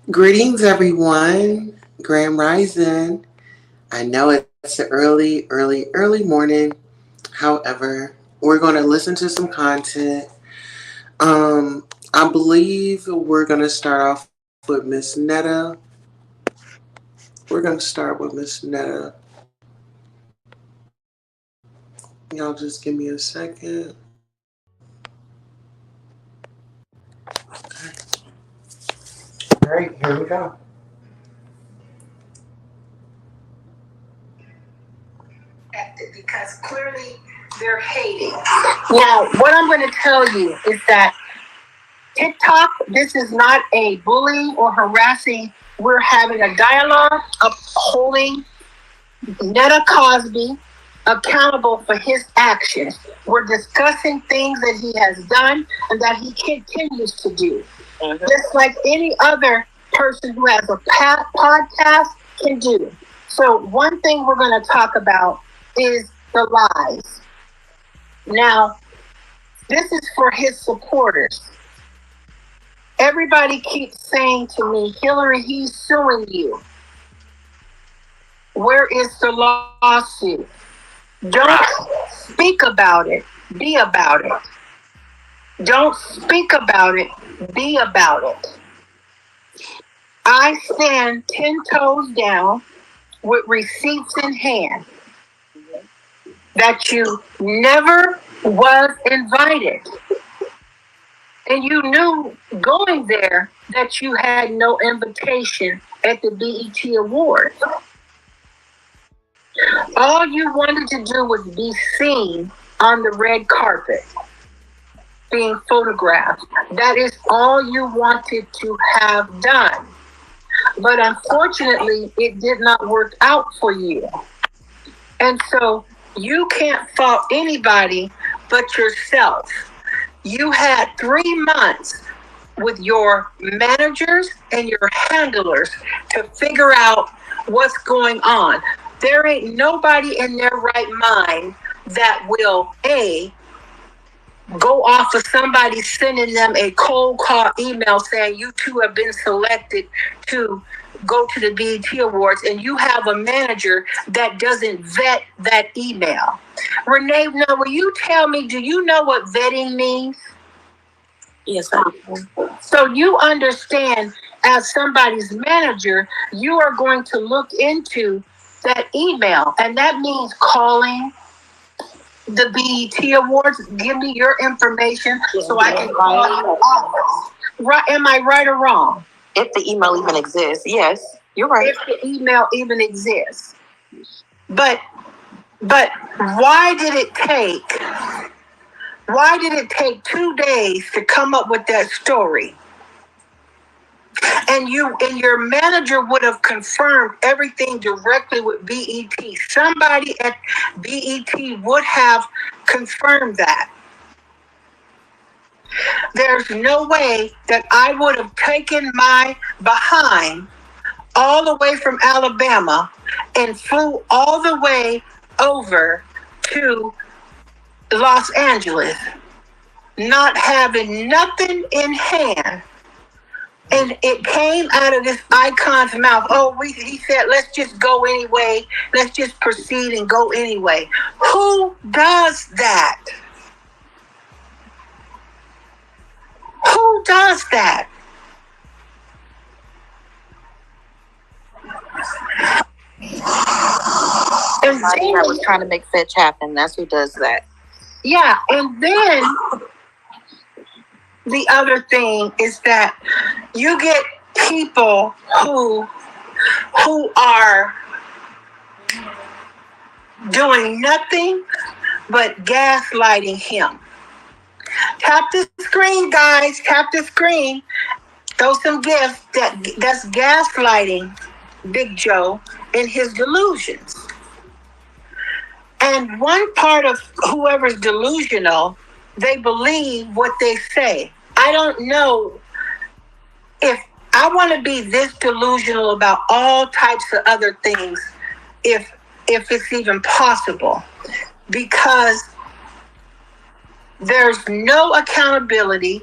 Greetings, everyone. Grand Rising. I know it's an early morning. However, we're going to listen to some content. I believe we're going to start off with Miss Netta. We're going to start with Miss Netta. Y'all just give me a second. All right, here we go. Because clearly they're hating. Now, what I'm going to tell you is that TikTok, this is not a bullying or harassing. We're having a dialogue of holding Netta Cosby accountable for his actions. We're discussing things that he has done and that he continues to do. Just like any other person who has a podcast can do. So one thing we're going to talk about is the lies. Now, this is for his supporters. Everybody keeps saying to me, Hillary, he's suing you. Where is the lawsuit? Don't speak about it. Be about it. Don't speak about it. Be about it. I stand 10 toes down with receipts in hand that you never was invited. And you knew going there that you had no invitation at the BET Awards. All you wanted to do was be seen on the red carpet, being photographed. That is all you wanted to have done. But unfortunately, it did not work out for you. And so you can't fault anybody but yourself. You had 3 months with your managers and your handlers to figure out what's going on. There ain't nobody in their right mind that will, A, go off of somebody sending them a cold call email saying you two have been selected to go to the BET Awards, and you have a manager that doesn't vet that email. Renee, now will you tell me, do you know what vetting means? Yes, I do. So you understand, as somebody's manager, you are going to look into that email, and that means calling the BET Awards. Give me your information so I can call your office. Right? Am I right or wrong? If the email even exists, yes, you're right. If the email even exists. But why did it take 2 days to come up with that story? And your manager would have confirmed everything directly with BET. Somebody at BET would have confirmed that. There's no way that I would have taken my behind all the way from Alabama and flew all the way over to Los Angeles, not having nothing in hand. And it came out of this icon's mouth. He said, let's just go anyway. Let's just proceed and go anyway. Who does that? Who does that? And Somebody that was trying to make fetch happen. That's who does that. yeah, and then the other thing is that you get people who are doing nothing but gaslighting him. Tap the screen, guys. Tap the screen. Throw some gifts. That's gaslighting Big Joe in his delusions. And one part of whoever's delusional, they believe what they say. I don't know if I want to be this delusional about all types of other things, if it's even possible, because there's no accountability.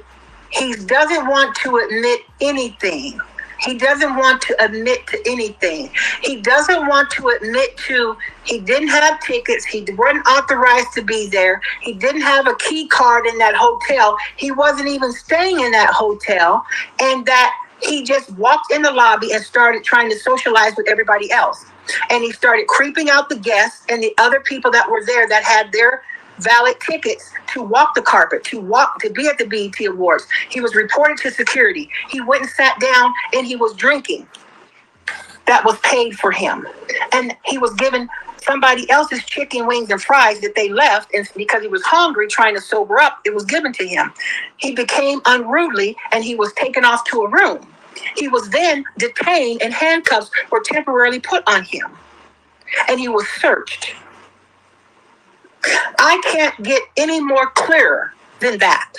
He doesn't want to admit anything. He doesn't want to admit to anything. He doesn't want to admit to he didn't have tickets. He wasn't authorized to be there. He didn't have a key card in that hotel. He wasn't even staying in that hotel. And that he just walked in the lobby and started trying to socialize with everybody else. And he started creeping out the guests and the other people that were there that had their valid tickets to walk the carpet, to be at the BET Awards. He was reported to security. He went and sat down and he was drinking. That was paid for him. And he was given somebody else's chicken wings and fries that they left, and because he was hungry trying to sober up, it was given to him. He became unruly and he was taken off to a room. He was then detained and handcuffs were temporarily put on him. And he was searched. I can't get any more clearer than that.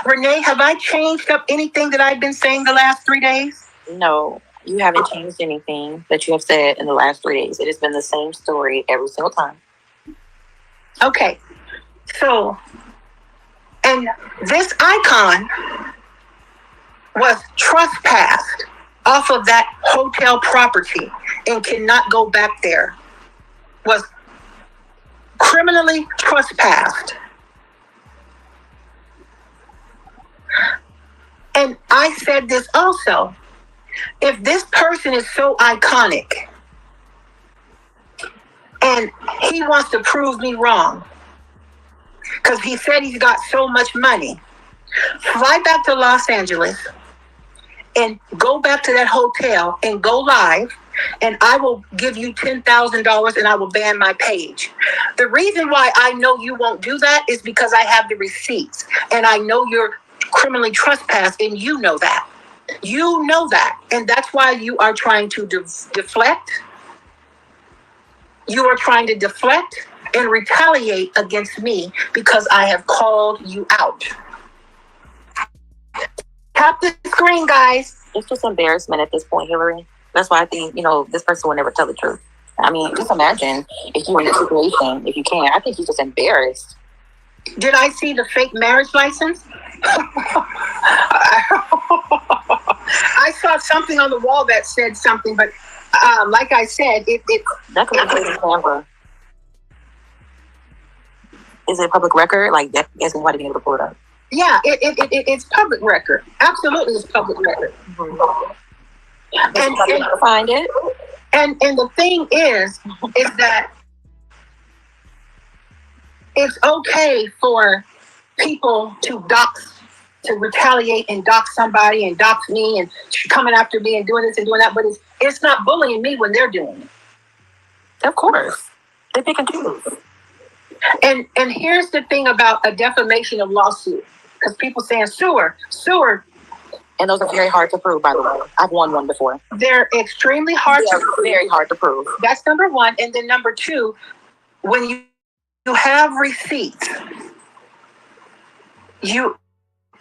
Renee, have I changed up anything that I've been saying the last 3 days? No, you haven't changed anything that you have said in the last 3 days. It has been the same story every single time. Okay. So, and this icon was trespassed off of that hotel property and cannot go back there. Was criminally trespassed. And I said this also. If this person is so iconic and he wants to prove me wrong because he said he's got so much money, fly back to Los Angeles and go back to that hotel and go live, and I will give you $10,000 and I will ban my page. The reason why I know you won't do that is because I have the receipts and I know you're criminally trespassed, and you know that. You know that. And that's why you are trying to deflect. You are trying to deflect and retaliate against me because I have called you out. Tap the screen, guys. It's just embarrassment at this point, Hillary. That's why I think, this person will never tell the truth. I mean, just imagine if you were in this situation, if you can. I think he's just embarrassed. Did I see the fake marriage license? I saw something on the wall that said something, but like I said, that could be the camera. Is it public record? Like, that guess why didn't be able to pull it up? Yeah, it's public record. Absolutely, it's public record. Mm-hmm. And find it. And the thing is that it's okay for people to retaliate and dox somebody and dox me and coming after me and doing this and doing that, but it's not bullying me when they're doing it. Of course. They pick and choose. And here's the thing about a defamation of lawsuit, because people saying sue her. And those are very hard to prove, by the way. I've won one before. They're extremely hard to prove. Very hard to prove. That's number one. And then number two, when you have receipts, you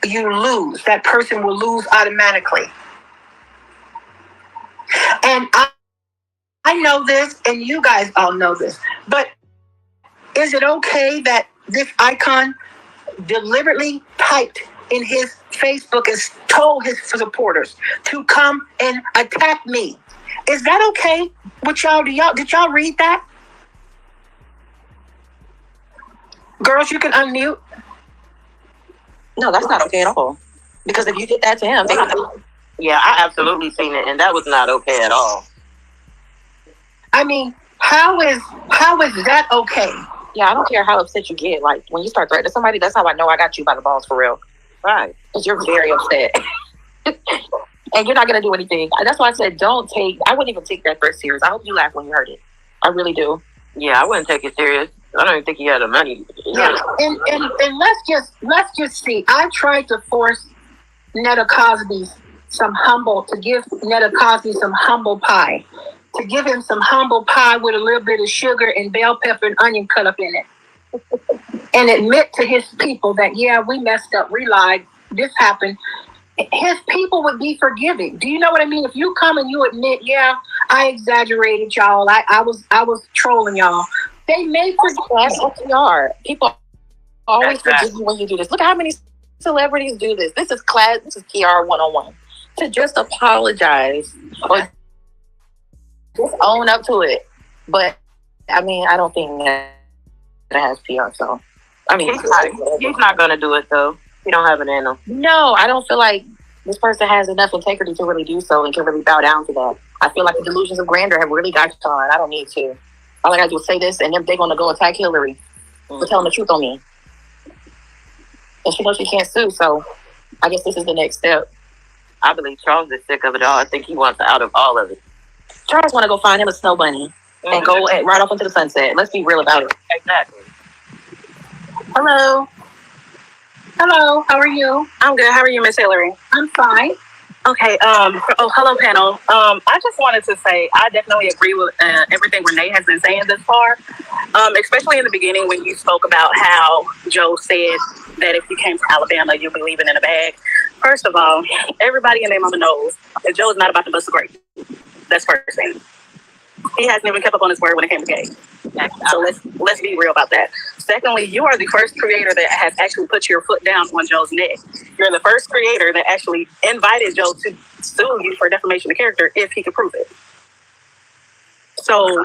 lose. That person will lose automatically. And I know this, and you guys all know this, but is it okay that this icon deliberately typed in his Facebook and told his supporters to come and attack me. Is that okay with y'all? Did y'all read that? Girls, you can unmute. No, that's not okay at all. Because if you did that to him, yeah, I absolutely seen it, and that was not okay at all. I mean, how is that okay? yeah, I don't care how upset you get. Like, when you start threatening somebody, that's how I know I got you by the balls for real. Right. Because you're very upset. And you're not going to do anything. That's why I said I wouldn't even take that threat serious. I hope you laugh when you heard it. I really do. Yeah, I wouldn't take it serious. I don't even think he had the money. Yeah, and let's just see. I tried to force Netta Cosby to give Netta Cosby some humble pie. To give him some humble pie with a little bit of sugar and bell pepper and onion cut up in it. And admit to his people that, yeah, we messed up, we lied, this happened. His people would be forgiving. Do you know what I mean? If you come and you admit, yeah, I exaggerated, y'all. I was trolling y'all. They may forgive. That's what they are. People always Exactly. forgive you when you do this. Look at how many celebrities do this. This is class. This is PR 101. To just apologize or just own up to it. But I mean, I don't think that has PR. So I mean, He's not going to do it, though. He don't have it in him. no, I don't feel like this person has enough integrity to really do so and can really bow down to that. I feel like the delusions of grandeur have really got you on. I don't need to. All I gotta do is say this, and then they're gonna go attack Hillary for telling the truth on me. And she knows she can't sue, so I guess this is the next step. I believe Charles is sick of it all. I think he wants out of all of it. Charles want to go find him a snow bunny and go right off into the sunset. Let's be real about it. Exactly. Hello. Hello, how are you? I'm good. How are you, Miss Hillary? I'm fine. Okay. Hello, panel. I just wanted to say I definitely agree with everything Renee has been saying this far. Especially in the beginning when you spoke about how Joe said that if you came to Alabama, you'd be leaving in a bag. First of all, everybody in their mama knows that Joe is not about to bust a grape. That's first thing. He hasn't even kept up on his word when it came to gay. So let's be real about that. Secondly, you are the first creator that has actually put your foot down on Joe's neck. You're the first creator that actually invited Joe to sue you for defamation of character if he could prove it. So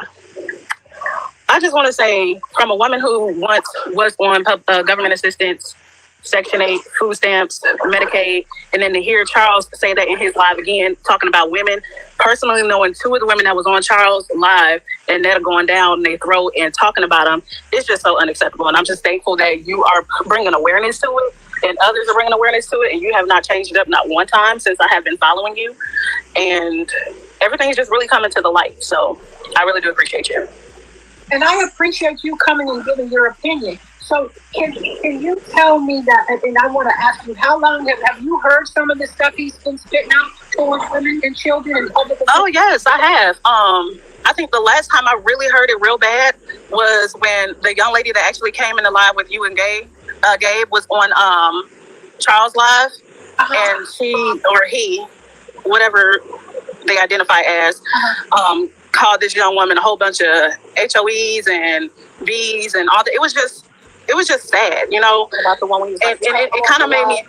I just want to say, from a woman who once was on government assistance, Section 8, food stamps, Medicaid, and then to hear Charles say that in his live again, talking about women, personally knowing two of the women that was on Charles' live and that are going down their throat and talking about them, it's just so unacceptable. And I'm just thankful that you are bringing awareness to it and others are bringing awareness to it, and you have not changed it up not one time since I have been following you. And everything is just really coming to the light. So I really do appreciate you. And I appreciate you coming and giving your opinion. So can you tell me that, and I want to ask you, how long have you heard some of the stuff he's been spitting out towards women and children and public? Oh, yes, I have. I think the last time I really heard it real bad was when the young lady that actually came in the live with you and Gabe was on Charles' live, and she or he, whatever they identify as, called this young woman a whole bunch of HOEs and Bs and all that. It was just sad, you know. About the one when he was And it kind of made me.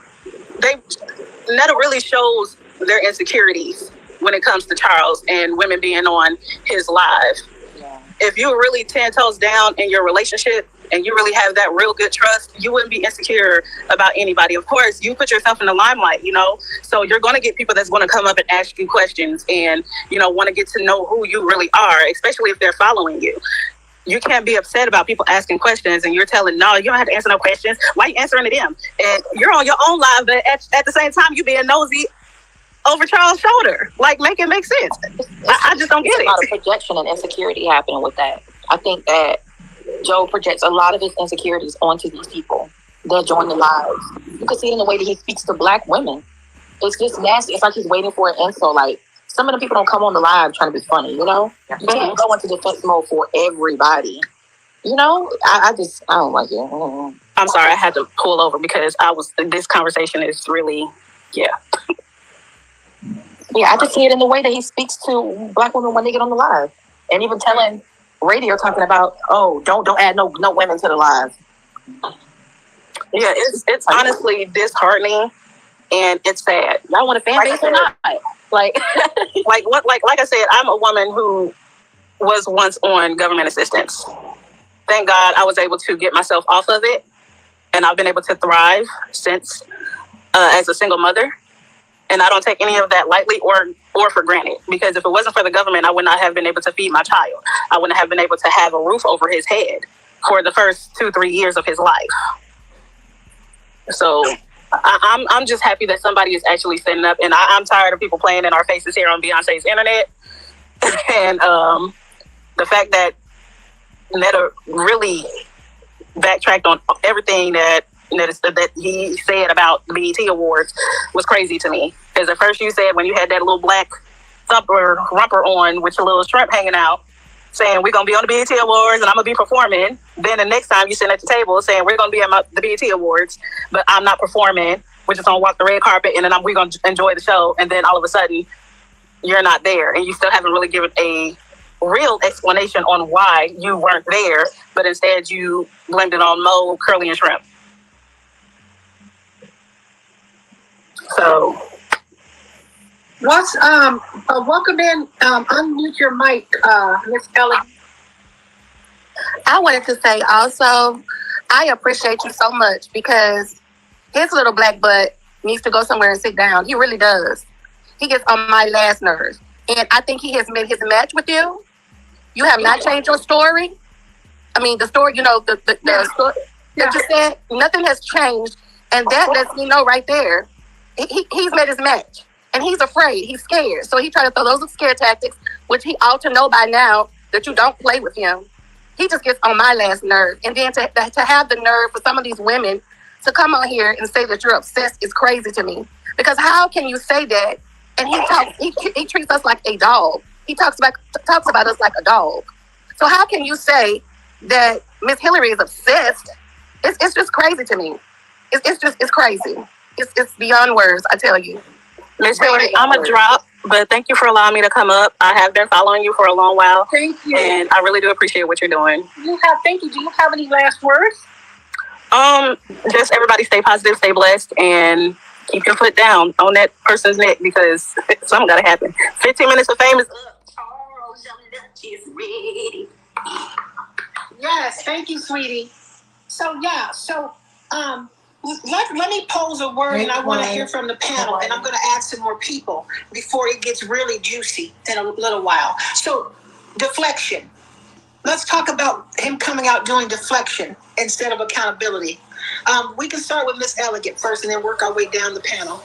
Netta really shows their insecurities when it comes to Charles and women being on his live. Yeah. If you're really 10 toes down in your relationship and you really have that real good trust, you wouldn't be insecure about anybody. Of course, you put yourself in the limelight, you know, so you're going to get people that's going to come up and ask you questions and, you know, want to get to know who you really are, especially if they're following you. You can't be upset about people asking questions and you're telling, no, you don't have to answer no questions. Why are you answering to them? And you're on your own live, but at the same time, you being nosy over Charles' shoulder. Like, make it make sense. I just don't get There's it. a lot of projection and insecurity happening with that. I think that Joe projects a lot of his insecurities onto these people that join the lives. You can see it in the way that he speaks to Black women. It's just nasty. It's like he's waiting for an insult. Like, some of the people don't come on the live trying to be funny, you know? You can't go into defense mode for everybody. You know? I don't like it. I'm sorry, I had to pull over because this conversation is really, Yeah, I just see it in the way that he speaks to Black women when they get on the live. And even telling radio, talking about, oh, don't add no women to the live. Yeah, it's honestly disheartening and it's sad. Y'all want a fan base or not? Like like I said, I'm a woman who was once on government assistance. Thank God I was able to get myself off of it, and I've been able to thrive since as a single mother. And I don't take any of that lightly or for granted, because if it wasn't for the government, I would not have been able to feed my child. I wouldn't have been able to have a roof over his head for the first 2-3 years of his life. So I'm just happy that somebody is actually standing up, and I'm tired of people playing in our faces here on Beyonce's internet. And the fact that Netta really backtracked on everything that he said about the BET Awards was crazy to me. Because at first you said, when you had that little black thumper rumper on with your little shrimp hanging out, saying we're going to be on the BET Awards and I'm going to be performing. Then the next time you sit at the table saying we're going to be at the BET Awards, but I'm not performing. We're just going to walk the red carpet and then we're going to enjoy the show. And then all of a sudden you're not there, and you still haven't really given a real explanation on why you weren't there, but instead you blamed it on Mo, Curly, and Shrimp. So What's welcome in, unmute your mic, Miss Ellie. I wanted to say also, I appreciate you so much, because his little black butt needs to go somewhere and sit down. He really does. He gets on my last nerves. And I think he has made his match with you. You have not changed your story. I mean, the story, the story that you said, nothing has changed. And that lets me know right there, he's made his match. And he's afraid. He's scared. So he tried to throw those scare tactics, which he ought to know by now that you don't play with him. He just gets on my last nerve. And then to have the nerve for some of these women to come on here and say that you're obsessed is crazy to me. Because how can you say that? And he treats us like a dog. He talks about us like a dog. So how can you say that Miss Hillary is obsessed? It's just crazy to me. It's crazy. It's beyond words, I tell you. Miss Hillary, I'm a drop, but thank you for allowing me to come up. I have been following you for a long while. Thank you. And I really do appreciate what you're doing. Thank you. Do you have any last words? Just everybody stay positive, stay blessed, and keep your foot down on that person's neck, because something gotta happen. 15 minutes of fame is up. Charles is ready. Yes, thank you, sweetie. So let me pose a word, and I want to hear from the panel, and I'm going to add some more people before it gets really juicy in a little while. So, deflection. Let's talk about him coming out doing deflection instead of accountability. We can start with Miss Elegant first, and then work our way down the panel.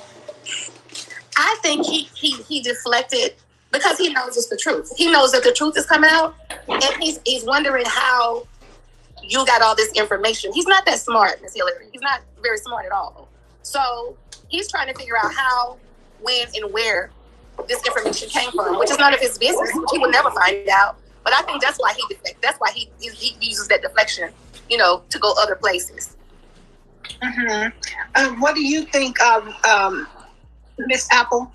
I think he deflected because he knows it's the truth. He knows that the truth is coming out, and he's wondering how you got all this information. He's not that smart, Miss Hillary. He's not very smart at all. So he's trying to figure out how, when, and where this information came from, which is none of his business, which he will never find out. But I think that's why he uses that deflection, to go other places. Mm-hmm. What do you think of Miss Apple?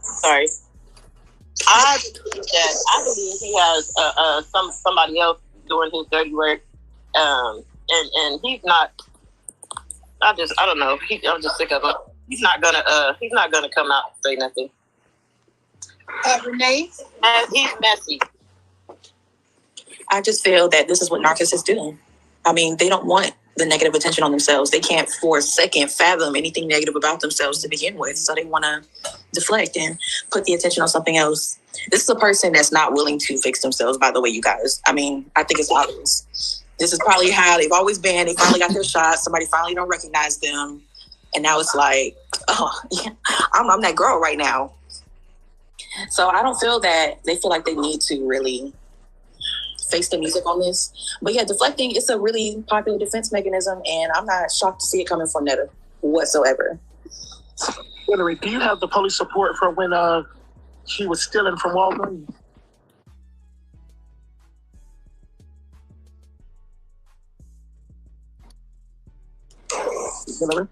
Sorry. I believe he has somebody else doing his dirty work, and he's not. I don't know. I'm just sick of him. He's not gonna come out and say nothing. Renee, he's messy. I just feel that this is what narcissists do. I mean, they don't want the negative attention on themselves. They can't for a second fathom anything negative about themselves to begin with. So they want to deflect and put the attention on something else. This is a person that's not willing to fix themselves, by the way, you guys. I mean, I think it's obvious. This is probably how they've always been. They finally got their shot. Somebody finally don't recognize them. And now it's like, oh, yeah, I'm that girl right now. So I don't feel that they feel like they need to really face the music on this. But yeah, deflecting, it's a really popular defense mechanism, and I'm not shocked to see it coming from Netta whatsoever. Hillary, do you have the police support for when she was stealing from Walgreens? Hillary?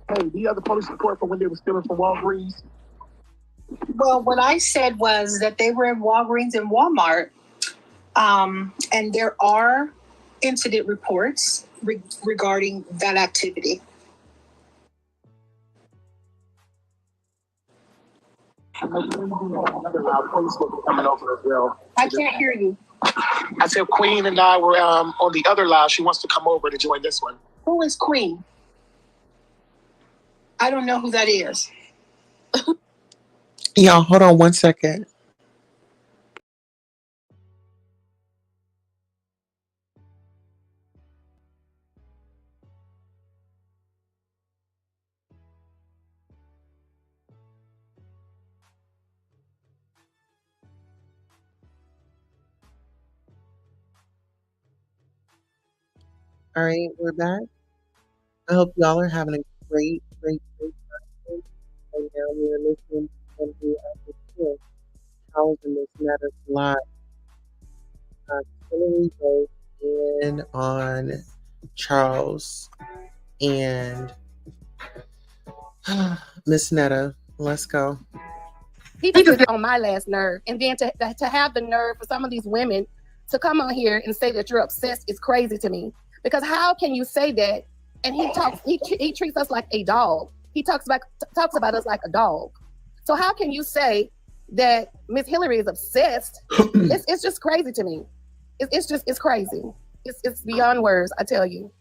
Hey, do you have the police support for when they were stealing from Walgreens? well, what I said was that they were in Walgreens and Walmart And there are incident reports regarding that activity. Coming over as well. I can't hear you. I said Queen and I were on the other live. She wants to come over to join this one. Who is Queen? I don't know who that is. Y'all, hold on one second. All right, we're back. I hope y'all are having a great time. Right now, we are listening to the Charles and Miss Matters live. Hillary goes in on Charles and Miss Netta. Let's go. He just get on my last nerve. And then to have the nerve for some of these women to come on here and say that you're obsessed is crazy to me. Because how can you say that? And he treats us like a dog. He talks about us like a dog. So how can you say that Miss Hillary is obsessed? It's just crazy to me. It's crazy. It's beyond words, I tell you.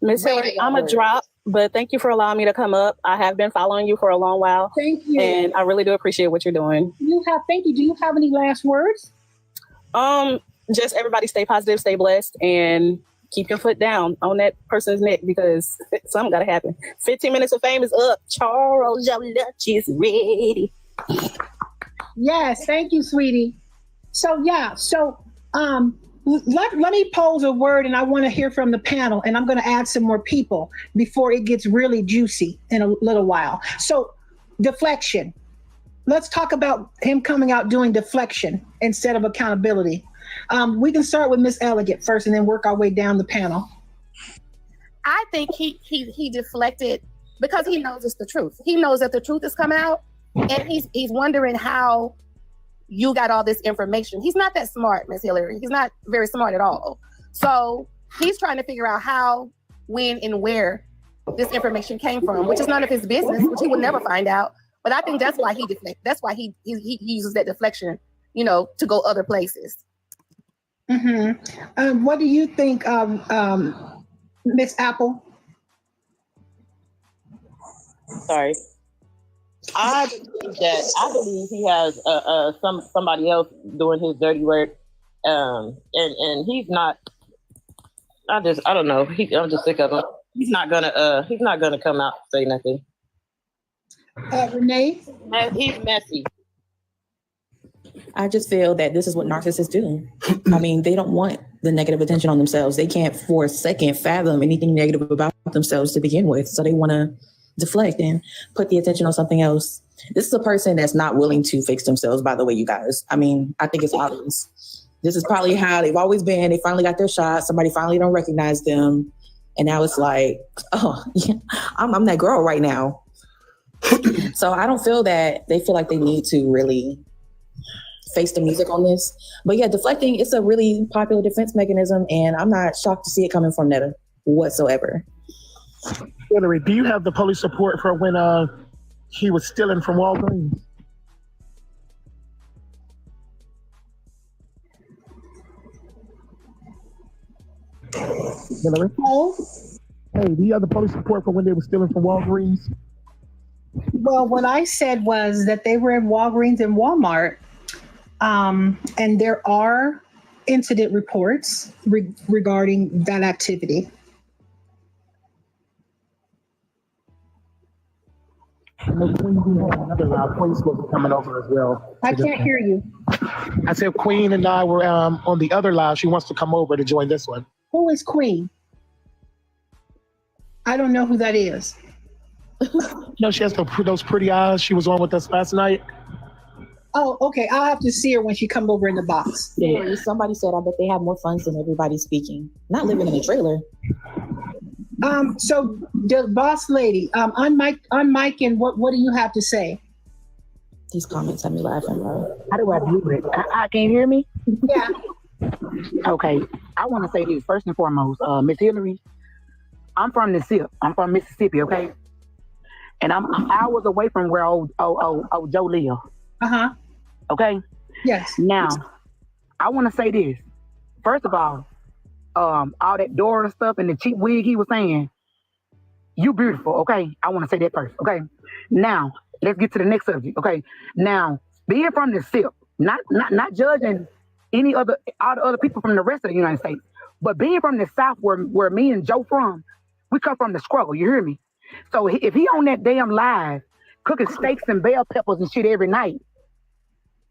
Miss Hillary, I'm a drop, but thank you for allowing me to come up. I have been following you for a long while. Thank you. And I really do appreciate what you're doing. Thank you. Do you have any last words? Just everybody stay positive, stay blessed, and keep your foot down on that person's neck because something got to happen. 15 minutes of fame is up. Charles, your lunch is ready. Yes, thank you, sweetie. So let me pose a word, and I want to hear from the panel, and I'm going to add some more people before it gets really juicy in a little while. So deflection. Let's talk about him coming out doing deflection instead of accountability. We can start with Miss Elegant first and then work our way down the panel. I think he deflected because he knows it's the truth. He knows that the truth has come out, and he's wondering how you got all this information. He's not that smart, Miss Hillary. He's not very smart at all. So he's trying to figure out how, when, and where this information came from, which is none of his business, which he would never find out. But I think that's why he deflects. That's why he uses that deflection, to go other places. Mm-hmm. What do you think, Miss Apple? Sorry. I believe he has somebody else doing his dirty work, and he's not. I don't know. I'm just sick of him. He's not gonna come out and say nothing. Renee? He's messy. I just feel that this is what narcissists do. I mean, they don't want the negative attention on themselves. They can't for a second fathom anything negative about themselves to begin with. So they want to deflect and put the attention on something else. This is a person that's not willing to fix themselves, by the way, you guys. I mean, I think it's obvious. This is probably how they've always been. They finally got their shot. Somebody finally don't recognize them. And now it's like, oh, yeah, I'm that girl right now. So I don't feel that they feel like they need to really face the music on this. But yeah, deflecting, it's a really popular defense mechanism, and I'm not shocked to see it coming from Netta whatsoever. Hillary, do you have the police support for when he was stealing from Walgreens? Hillary? Oh, Hey, do you have the police support for when they were stealing from Walgreens? well, what I said was that they were in Walgreens and Walmart, and there are incident reports regarding that activity. Another Queen's supposed to be coming over as well. I can't hear you. I said Queen and I were on the other live. She wants to come over to join this one. Who is Queen? I don't know who that is. No, she has those pretty eyes. She was on with us last night. Oh, okay. I'll have to see her when she comes over in the box. Yeah. Somebody said, I bet they have more funds than everybody speaking. Not living in a trailer. So the boss lady, on mic, and what do you have to say? These comments have me laughing, bro. How do I do it? I can you hear me? Yeah. Okay, I want to say this first and foremost, Miss Hillary. I'm from the SIP. I'm from Mississippi. Okay, and I'm hours away from where old Joe live. Okay. Yes. Now, I want to say this. First of all that Dora stuff and the cheap wig he was saying, you beautiful. Okay, I want to say that first. Okay. Now let's get to the next subject. Okay. Now, being from the SIP, not judging all the other people from the rest of the United States, but being from the South, where me and Joe from, we come from the struggle. You hear me? So if he on that damn live cooking steaks and bell peppers and shit every night,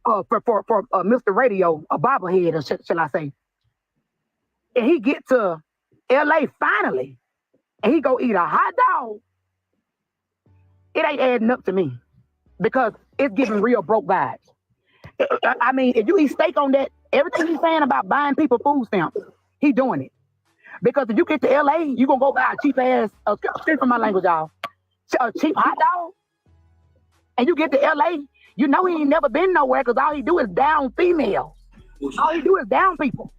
for Mr. Radio, a bobblehead, or shall I say, and he get to LA finally, and he go eat a hot dog, it ain't adding up to me because it's giving real broke vibes. I mean, if you eat steak on that, everything he's saying about buying people food stamps, he doing it. Because if you get to LA, you gonna go buy a cheap ass, excuse for my language, y'all, a cheap hot dog, and you get to LA, you know he ain't never been nowhere because all he do is down females. All he do is down people.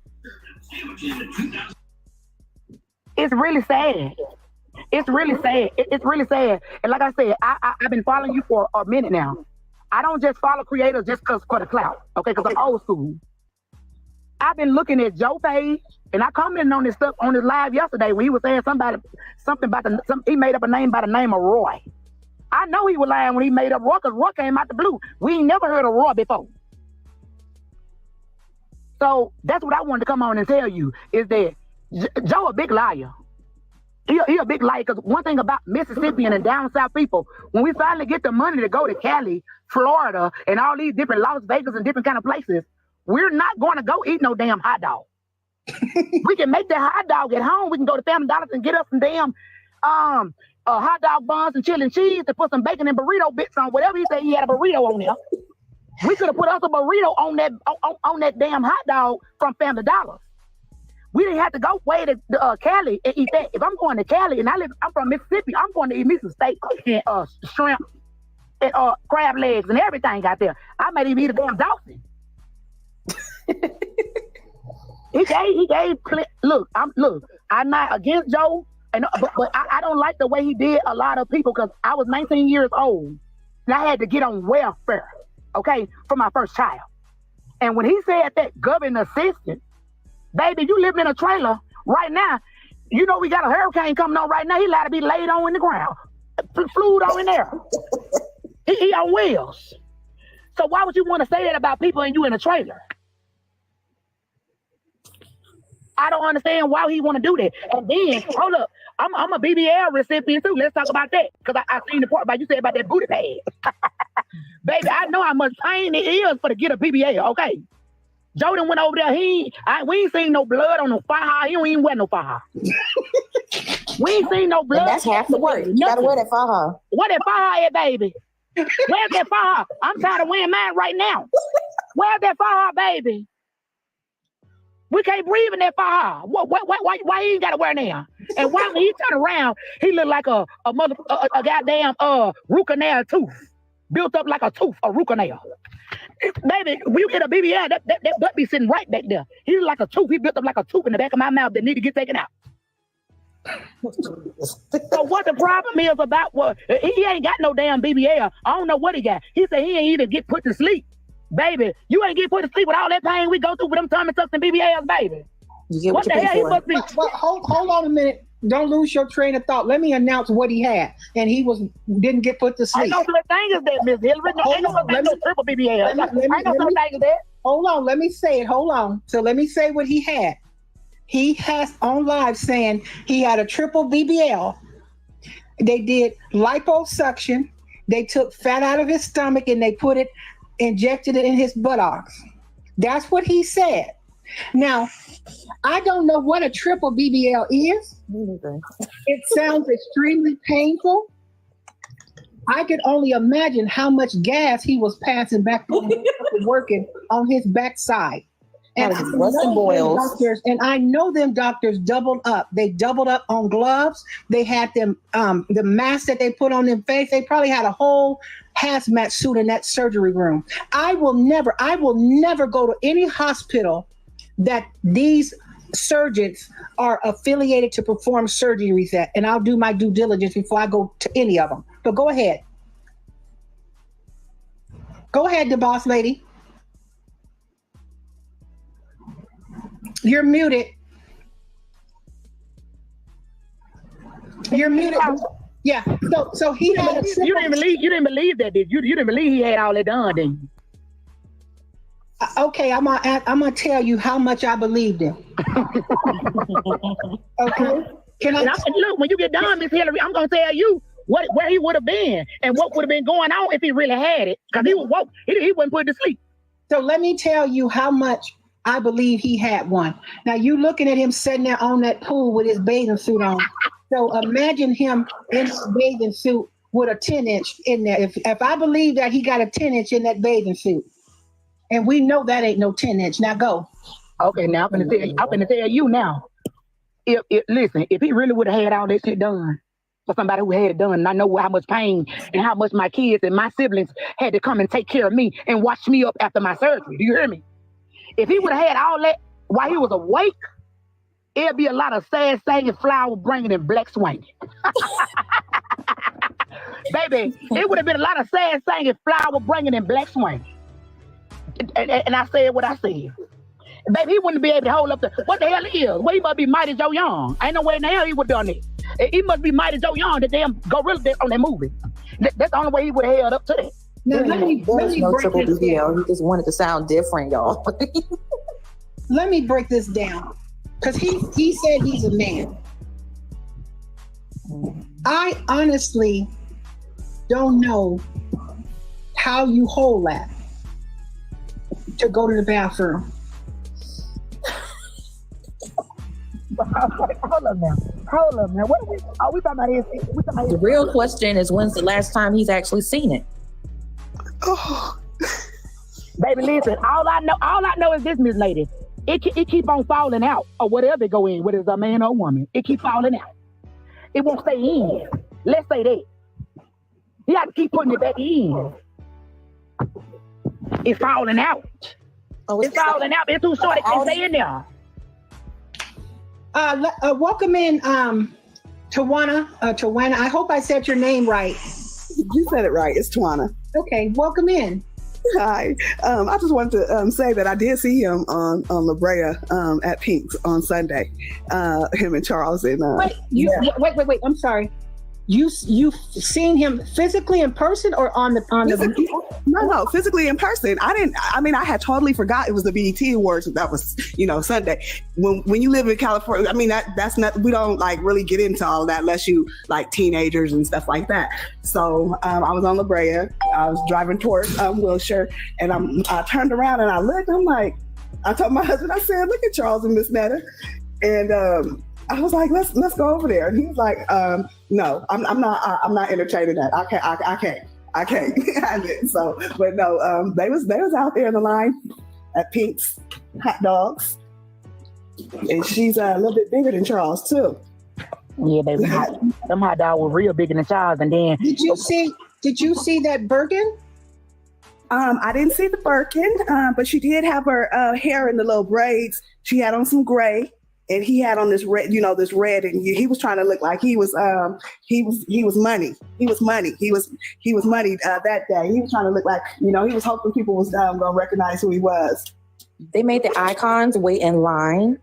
It's really sad. It's really sad. It's really sad. And like I said, I've been following you for a minute now. I don't just follow creators just for the clout, okay? Because I'm old school. I've been looking at Joe page, and I commented on this stuff on his live yesterday when he was saying something about he made up a name by the name of Roy. I know he was lying when he made up Roy, because Roy came out the blue. We ain't never heard of Roy before. So that's what I wanted to come on and tell you, is that Joe a big liar. He a big liar, because one thing about Mississippian and down south people, when we finally get the money to go to Cali, Florida, and all these different Las Vegas and different kind of places, we're not going to go eat no damn hot dog. We can make that hot dog at home. We can go to Family Dollars and get us some damn hot dog buns and chili and cheese to put some bacon and burrito bits on. Whatever he said, he had a burrito on there. We could have put us a burrito on that damn hot dog from Family Dollars. We didn't have to go way to Cali and eat that. If I'm going to Cali and I'm from Mississippi, I'm going to eat me some steak and shrimp and crab legs and everything out there. I might even eat a damn dolphin. He gave. Look, I'm not against Joe, but I don't like the way he did a lot of people, because I was 19 years old and I had to get on welfare, okay, for my first child. And when he said that government assistant, baby, you living in a trailer right now. You know we got a hurricane coming on right now. He allowed to be laid on in the ground, flued on in there. He on wheels. So why would you want to say that about people and you in a trailer? I don't understand why he want to do that. And then, hold up, I'm a BBL recipient too. Let's talk about that, because I seen the part about you said about that booty pad. Baby, I know how much pain it is to get a BBL, okay? Jordan went over there. We ain't seen no blood on no faja. He don't even wear no faja. We ain't seen no blood. And that's half the work. You gotta wear that faja. Where that faja at, baby? Where's that faja? I'm tired of wearing mine right now. Where's that faja, baby? We can't breathe in that faja. Why he ain't gotta wear now? And why when he turn around, he look like a goddamn root canal tooth, built up like a tooth, a root canal. Baby, when you get a BBL, that butt be sitting right back there. He look like a tooth. He built up like a tooth in the back of my mouth that need to get taken out. So what the problem is about what he ain't got no damn BBL. I don't know what he got. He said he ain't even get put to sleep. Baby, you ain't get put to sleep with all that pain we go through with them tummy tucks and BBLs, baby. You get what the hell he must be? Well, hold on a minute. Don't lose your train of thought. Let me announce what he had, and he didn't get put to sleep. I know some thing is that, Miss Hillary. No, ain't no triple BBL. I know some thing is that. Hold on, let me say it. Hold on. So let me say what he had. He has on live saying he had a triple BBL. They did liposuction. They took fat out of his stomach and they injected it in his buttocks. That's what he said. Now, I don't know what a triple BBL is. It sounds extremely painful. I could only imagine how much gas he was passing back and working on his backside. And I know them doctors doubled up. They doubled up on gloves. They had them the mask that they put on their face. They probably had a whole hazmat suit in that surgery room. I will never go to any hospital that these surgeons are affiliated to perform surgeries at, and I'll do my due diligence before I go to any of them. But go ahead. Go ahead, the boss lady. You're muted. You're muted. Yeah. So he had. You didn't believe that, did you? You didn't believe he had all that done, did you? Okay, I'm gonna tell you how much I believed him. Okay. Look, when you get done, Miss Hillary, I'm gonna tell you where he would have been and what would have been going on if he really had it. Because he was woke. He wouldn't put it to sleep. So let me tell you how much I believe he had one. Now you looking at him sitting there on that pool with his bathing suit on. So imagine him in his bathing suit with a 10-inch in there. If I believe that he got a 10-inch in that bathing suit, and we know that ain't no 10-inch. Now go. Okay, now I'm gonna tell you now. Listen, if he really would have had all that shit done for somebody who had it done, and I know how much pain and how much my kids and my siblings had to come and take care of me and watch me up after my surgery. Do you hear me? If he would have had all that while he was awake, it'd be a lot of sad singing, flower bringing, and black swinging. Baby, it would have been a lot of sad singing, flower bringing, and black swinging. And I said what I said. Baby, he wouldn't be able to hold up what the hell he is? Well, he must be Mighty Joe Young. Ain't no way in the hell he would have done it. He must be Mighty Joe Young, the damn gorilla on that movie. That's the only way he would have held up to that. Now, let me no break triple this down. BBL. He just wanted to sound different, y'all. Let me break this down. Because he said he's a man. I honestly don't know how you hold that to go to the bathroom. Hold up now. What are we talking about here? The real question is, when's the last time he's actually seen it? Oh. Baby, listen, all I know is this, Miss Lady. It keep on falling out, or whatever it go in, whether it's a man or a woman. It keep falling out. It won't stay in. Let's say that. You have to keep putting it back in. It's falling out. Oh, it's falling out. It's too short. It can't stay in there. Welcome in, Tawana. Tawana, I hope I said your name right. You said it right. It's Tawana. Okay, welcome in. Hi. I just wanted to say that I did see him on La Brea at Pink's on Sunday. Him and Charles and wait. I'm sorry. You've seen him physically in person or on the No, physically in person. I had totally forgot it was the BET Awards. That was, Sunday. When you live in California, that's not, we don't like really get into all that unless you like teenagers and stuff like that. So I was on La Brea. I was driving towards Wilshire, and I turned around and I looked. I'm like, I told my husband, I said, "Look at Charles and Miss Netta," and I was like, let's go over there. And he was like, no, I'm not entertaining that. I can't. So, but no, they was out there in the line at Pink's Hot Dogs, and she's a little bit bigger than Charles too. Yeah, baby, them hot dogs were real bigger than Charles. And then did you see that Birkin? I didn't see the Birkin, but she did have her hair in the little braids. She had on some gray. And he had on this red, this red, and he was trying to look like he was money. He was money that day. He was trying to look like, he was hoping people was gonna recognize who he was. They made the icons wait in line.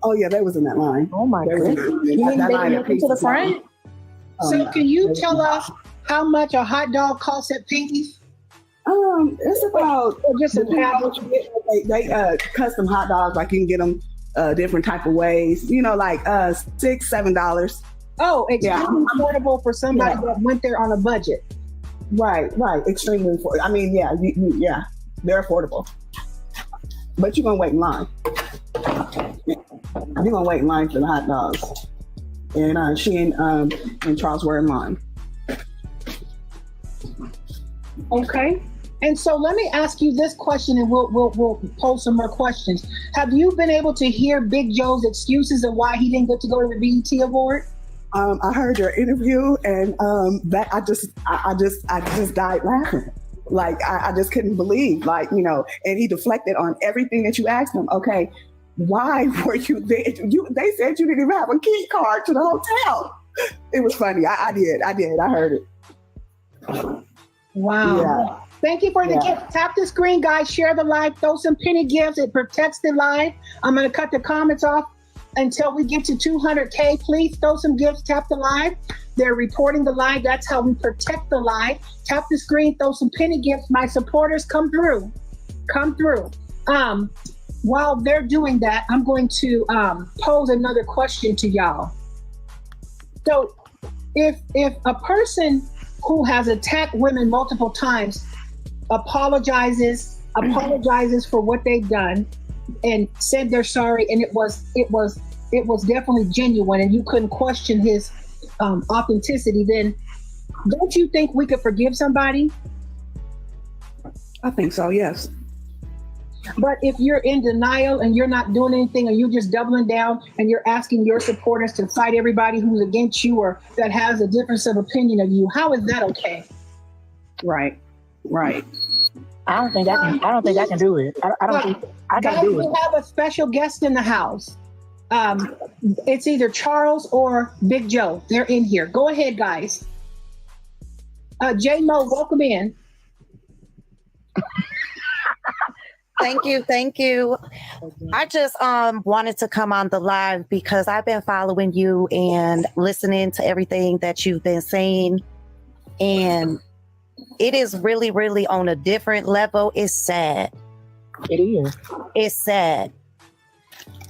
Oh yeah, they was in that line. Oh my goodness! You mean they didn't up to the front? So can you tell us how much a hot dog costs at Pinky's? It's about just they custom hot dogs, like you can get them different type of ways, like $6-7. Oh, extremely affordable for somebody that went there on a budget. Right, extremely affordable. Yeah, they're affordable, but you're gonna wait in line. You're gonna wait in line for the hot dogs, and she and Charles were in line. Okay. And so let me ask you this question, and we'll pose some more questions. Have you been able to hear Big Joe's excuses of why he didn't get to go to the BET Award? I heard your interview, and that I just died laughing. Like I just couldn't believe, and he deflected on everything that you asked him. Okay, why were you there? They said you didn't even have a key card to the hotel. It was funny. I did. I heard it. Wow. Yeah. Thank you for the gift. Tap the screen, guys. Share the live. Throw some penny gifts. It protects the live. I'm going to cut the comments off until we get to 200K. Please throw some gifts. Tap the live. They're reporting the live. That's how we protect the live. Tap the screen. Throw some penny gifts. My supporters, come through. Come through. While they're doing that, I'm going to pose another question to y'all. So if a person who has attacked women multiple times apologizes for what they've done and said they're sorry, and it was definitely genuine, and you couldn't question his authenticity, then don't you think we could forgive somebody? I think so, yes. But if you're in denial and you're not doing anything, and you're just doubling down and you're asking your supporters to fight everybody who's against you or that has a difference of opinion of you, how is that okay? Right. I don't think I can do it. I don't think I can do it. We have a special guest in the house. It's either Charles or Big Joe. They're in here. Go ahead, guys. J Mo, welcome in. Thank you. I just wanted to come on the live because I've been following you and listening to everything that you've been saying, and it is really, really on a different level. It's sad. It is. It's sad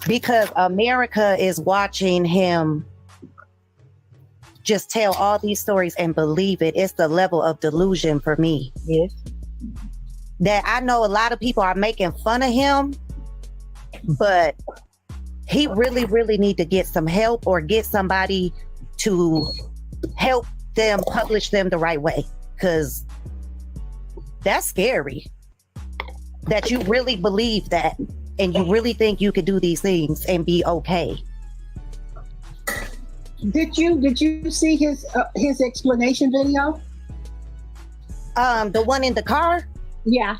because America is watching him just tell all these stories and believe it. It's the level of delusion for me. Yes. That I know a lot of people are making fun of him, but he really, really need to get some help or get somebody to help them publish them the right way. Because that's scary. That you really believe that and you really think you could do these things and be okay. Did you see his explanation video? The one in the car? Yeah.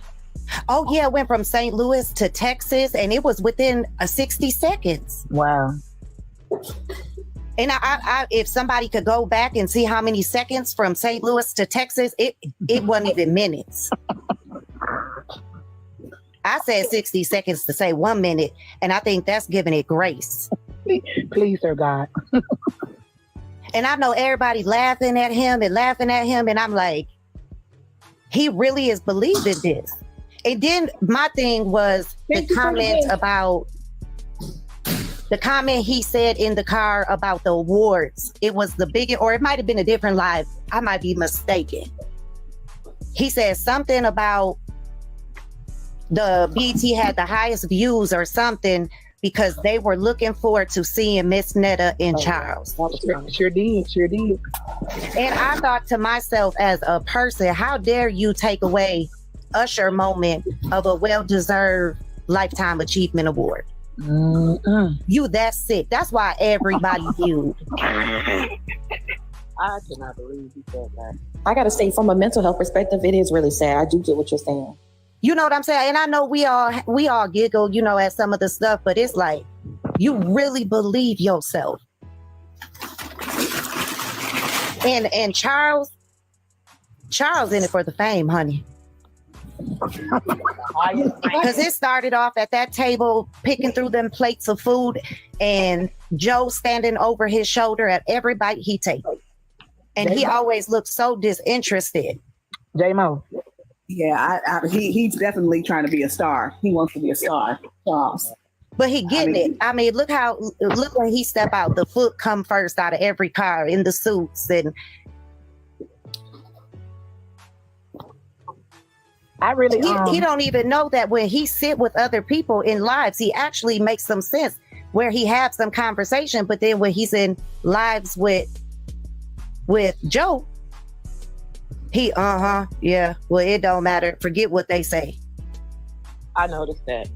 Oh yeah, it went from St. Louis to Texas, and it was within 60 seconds. Wow. And I if somebody could go back and see how many seconds from St. Louis to Texas, it wasn't even minutes. I said 60 seconds to say 1 minute, and I think that's giving it grace. Please, sir God. And I know everybody laughing at him, and I'm like, he really is believing this. And then my thing was the comment he said in the car about the awards. It was the biggest, or it might have been a different live. I might be mistaken. He said something about the BT had the highest views or something because they were looking forward to seeing Miss Netta and Charles. Sure did. And I thought to myself, as a person, how dare you take away Usher moment of a well-deserved Lifetime Achievement Award? You that sick. That's why everybody viewed. I cannot believe you said that. I gotta say, from a mental health perspective, it is really sad. I do get what you're saying. You know what I'm saying? And I know we all giggle, at some of the stuff, but it's like, you really believe yourself. And Charles in it for the fame, honey. Because it started off at that table picking through them plates of food and Joe standing over his shoulder at every bite he takes. And he always looked so disinterested. J-Mo. Yeah, he's definitely trying to be a star. He wants to be a star, Charles. But he getting it. I mean, look when he step out. The foot come first out of every car in the suits, and I really he don't even know that when he sit with other people in lives, he actually makes some sense where he have some conversation. But then when he's in lives with Joe, he yeah. Well, it don't matter. Forget what they say. I noticed that.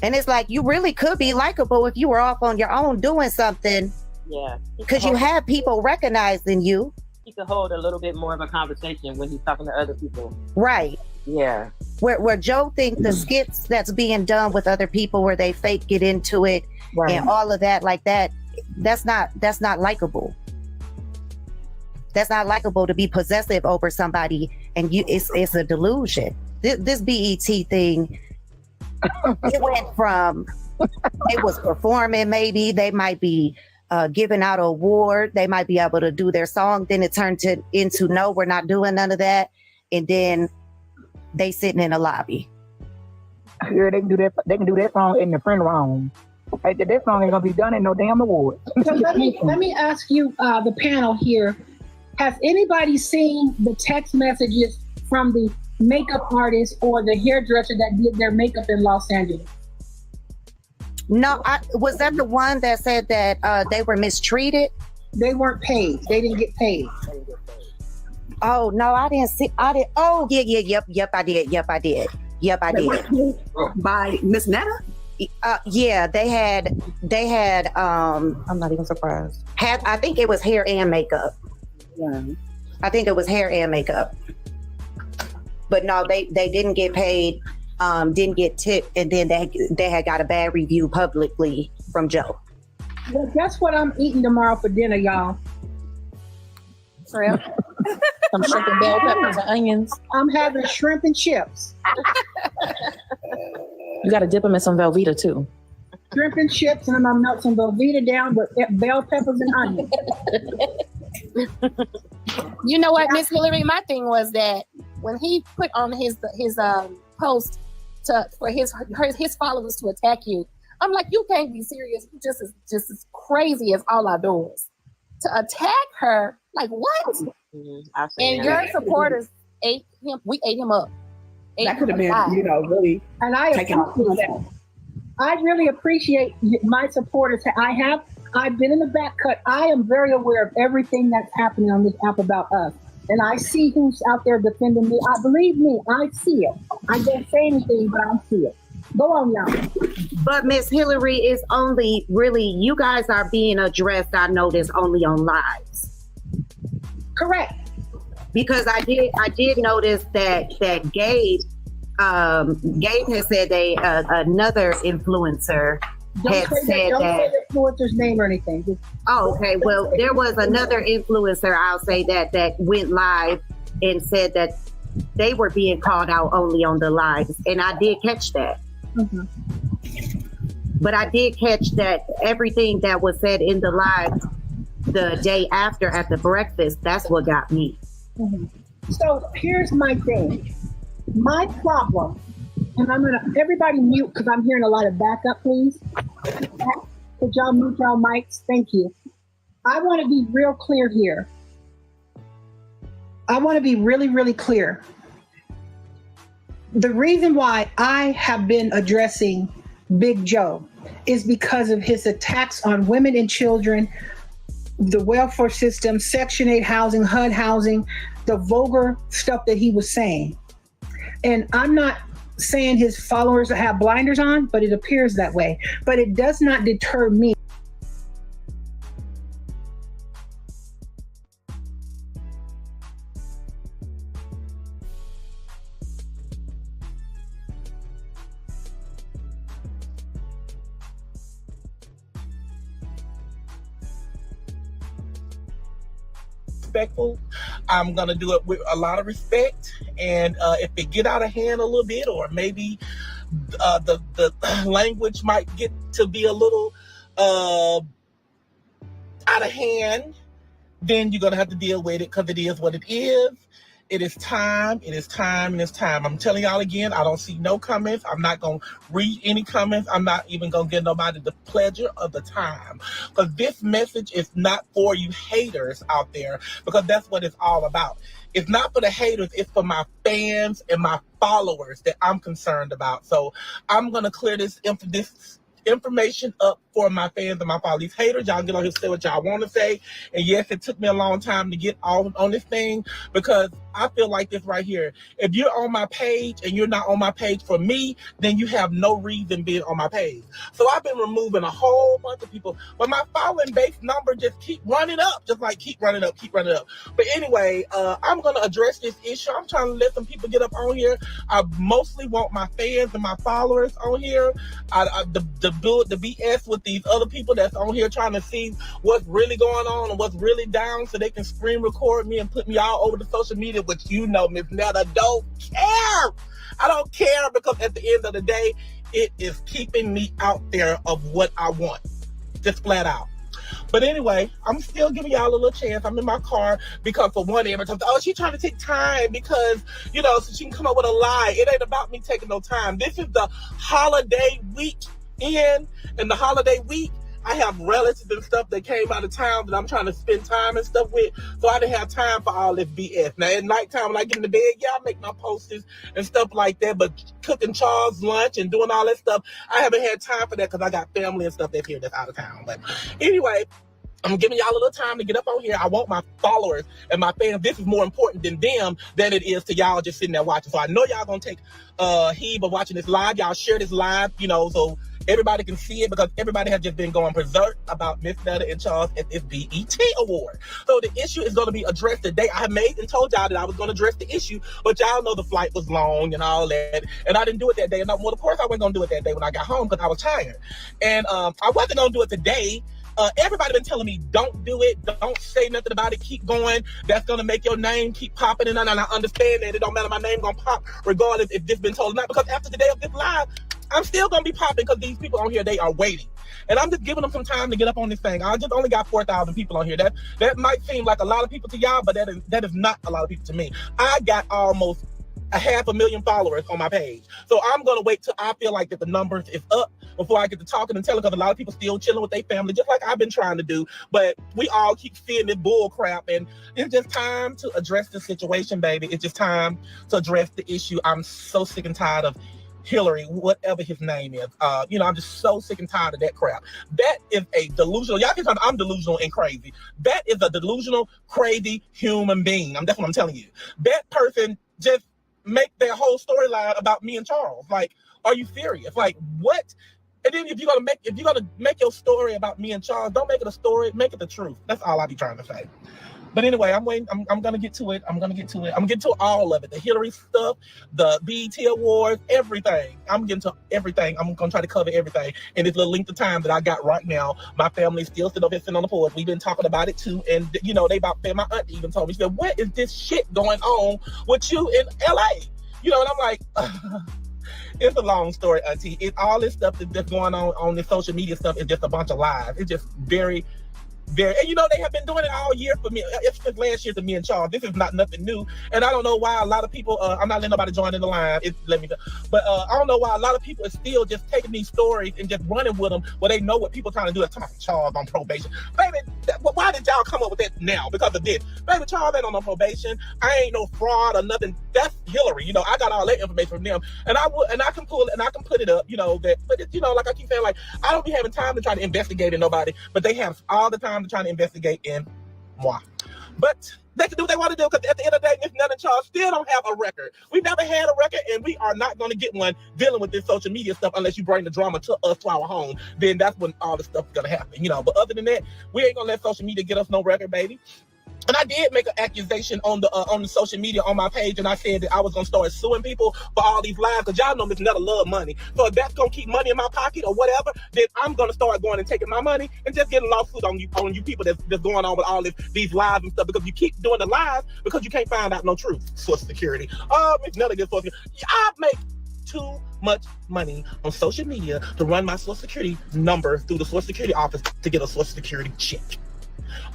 And it's like, you really could be likable if you were off on your own doing something. Yeah. Because you have people recognizing you. He could hold a little bit more of a conversation when he's talking to other people. Right. Yeah. Where Joe think the skits that's being done with other people where they fake get into it and all of that like that, that's not likable. That's not likable to be possessive over somebody, and it's a delusion. This BET thing, it went from they was performing, maybe they might be giving out an award, they might be able to do their song, then it turned into no, we're not doing none of that, and then they sitting in a lobby. Yeah, they can do that. They can do that song in the friend room. Hey, that song ain't gonna be done in no damn award. So let me ask you, the panel here. Has anybody seen the text messages from the makeup artist or the hairdresser that did their makeup in Los Angeles? No, was that the one that said that they were mistreated? They weren't paid. They didn't get paid. Oh no, I didn't see. I did. Oh yeah, yep, I did. Yep, I did. By Miss Netta? Yeah, they had. I'm not even surprised. I think it was hair and makeup. Yeah. I think it was hair and makeup. But no, they didn't get paid. Didn't get tipped, and then they had got a bad review publicly from Joe. Well, guess what I'm eating tomorrow for dinner, y'all? Shrimp. Some shrimp and bell peppers and onions. I'm having shrimp and chips. You got to dip them in some Velveeta too. Shrimp and chips, and I'm gonna melt some Velveeta down with bell peppers and onions. You know what, Miss Hillary? My thing was that when he put on his post for his followers to attack you, I'm like, you can't be serious. You just as crazy as all outdoors to attack her. Like what? And your supporters ate him. We ate him up. That could have been, really. And I appreciate that. I really appreciate my supporters. I've been in the back cut. I am very aware of everything that's happening on this app about us. And I see who's out there defending me. Believe me, I see it. I don't say anything, but I see it. Go on, y'all. But Miss Hillary, is only really, you guys are being addressed, I noticed, only on lives. Correct. Because I did notice that Gabe has said another influencer had said don't that. say the influencer's name or anything. Oh, okay. Well, there was another influencer, I'll say that went live and said that they were being called out only on the lives, and I did catch that. Mm-hmm. But I did catch that everything that was said in the live the day after at the breakfast, that's what got me. Mm-hmm. So here's my thing. My problem, and everybody mute because I'm hearing a lot of backup, please. Could y'all mute y'all mics? Thank you. I want to be real clear here. I want to be really, really clear. The reason why I have been addressing Big Joe is because of his attacks on women and children, the welfare system, Section 8 housing, HUD housing, the vulgar stuff that he was saying. And I'm not saying his followers have blinders on, but it appears that way. But it does not deter me. Respectful. I'm gonna do it with a lot of respect, and if it get out of hand a little bit, or maybe the language might get to be a little out of hand, then you're gonna have to deal with it, because it is what it is. It is time. It is time. And it's time. I'm telling y'all again, I don't see no comments. I'm not going to read any comments. I'm not even going to give nobody the pleasure of the time. Because this message is not for you haters out there, because that's what it's all about. It's not for the haters. It's for my fans and my followers that I'm concerned about. So I'm going to clear this information up for my fans and my followers. These haters, y'all get on here and say what y'all want to say. And yes, it took me a long time to get on this thing, because I feel like this right here. If you're on my page and you're not on my page for me, then you have no reason being on my page. So I've been removing a whole bunch of people, but my following base number just keep running up, just like keep running up. But anyway, I'm gonna address this issue. I'm trying to let some people get up on here. I mostly want my fans and my followers on here. The BS with these other people that's on here trying to see what's really going on and what's really down so they can screen record me and put me all over the social media, which you know, Miss Netta don't care. I don't care because at the end of the day, it is keeping me out there of what I want. Just flat out. But anyway, I'm still giving y'all a little chance. I'm in my car because for one, every time, oh, she's trying to take time because, you know, so she can come up with a lie. It ain't about me taking no time. This is the holiday weekend, and the holiday week, I have relatives and stuff that came out of town that I'm trying to spend time and stuff with, so I didn't have time for all this BS. Now, at nighttime, when I get in the bed, yeah, I make my posters and stuff like that, but cooking Charles lunch and doing all that stuff, I haven't had time for that because I got family and stuff that's here that's out of town. But anyway, I'm giving y'all a little time to get up on here. I want my followers and my fans. This is more important than them than it is to y'all just sitting there watching. So I know y'all gonna take heed of watching this live. Y'all share this live, you know, so everybody can see it, because everybody has just been going berserk about Miss Netta and Charles at this BET award. So the issue is going to be addressed today. I have made and told y'all that I was going to address the issue, but y'all know the flight was long and all that, and I didn't do it that day. And well, of course I wasn't going to do it that day when I got home because I was tired. And I wasn't going to do it today. Everybody been telling me, don't do it, don't say nothing about it, keep going. That's gonna make your name keep popping, and I understand that it don't matter, my name gonna pop regardless if this been told or not, because after the day of this live, I'm still gonna be popping because these people on here, they are waiting. And I'm just giving them some time to get up on this thing. I just only got 4,000 people on here. That might seem like a lot of people to y'all, but that is not a lot of people to me. I got almost 500,000 followers on my page. So I'm going to wait till I feel like that the numbers is up before I get to talking and telling, because a lot of people still chilling with their family, just like I've been trying to do. But we all keep seeing this bull crap, and it's just time to address the situation, baby. It's just time to address the issue. I'm so sick and tired of Hillary, whatever his name is. You know, I'm just so sick and tired of that crap. That is a delusional, y'all can tell me I'm delusional and crazy. That is a delusional, crazy human being. That's what I'm telling you. That person just make their whole storyline about me and Charles. Like, are you serious? Like, what? And then if you're gonna make your story about me and Charles, don't make it a story, make it the truth. That's all I be trying to say. But anyway, I'm waiting. I'm gonna get to it. I'm gonna get to all of it. The Hillary stuff, the BET Awards, everything. I'm getting to everything. I'm gonna try to cover everything in this little length of time that I got right now. My family's still sitting on the porch. We've been talking about it too. And you know, my aunt even told me, she said, what is this shit going on with you in LA? You know, and I'm like, it's a long story, auntie. All this stuff that's going on this social media stuff is just a bunch of lies. It's just very, and you know, they have been doing it all year for me. It's since last year to me and Charles. This is not nothing new. And I don't know why a lot of people, I'm not letting nobody join in the line. But I don't know why a lot of people are still just taking these stories and just running with them where they know what people are trying to do. It's talking about Charles on probation. Baby, why did y'all come up with that now? Because of this. Baby, Charles ain't on no probation. I ain't no fraud or nothing. That's Hillary. You know, I got all that information from them. And I can pull it and I can put it up, you know, but you know, like I keep saying, like, I don't be having time to try to investigate in nobody, but they have all the time to try to investigate in moi. But they can do what they want to do, because at the end of the day, Miss Netta and Charles still don't have a record. We never had a record, and we are not going to get one dealing with this social media stuff unless you bring the drama to us, to our home. Then that's when all the stuff is going to happen, you know. But other than that, we ain't going to let social media get us no record, baby. And I did make an accusation on the social media on my page, and I said that I was gonna start suing people for all these lies, because y'all know Miss Netta love money. So if that's gonna keep money in my pocket or whatever, then I'm gonna start going and taking my money and just getting lawsuits on you people that's going on with all these lies and stuff, because you keep doing the lies because you can't find out no truth. Social Security. Miss Netta gets Social Security. I make too much money on social media to run my Social Security number through the Social Security office to get a Social Security check.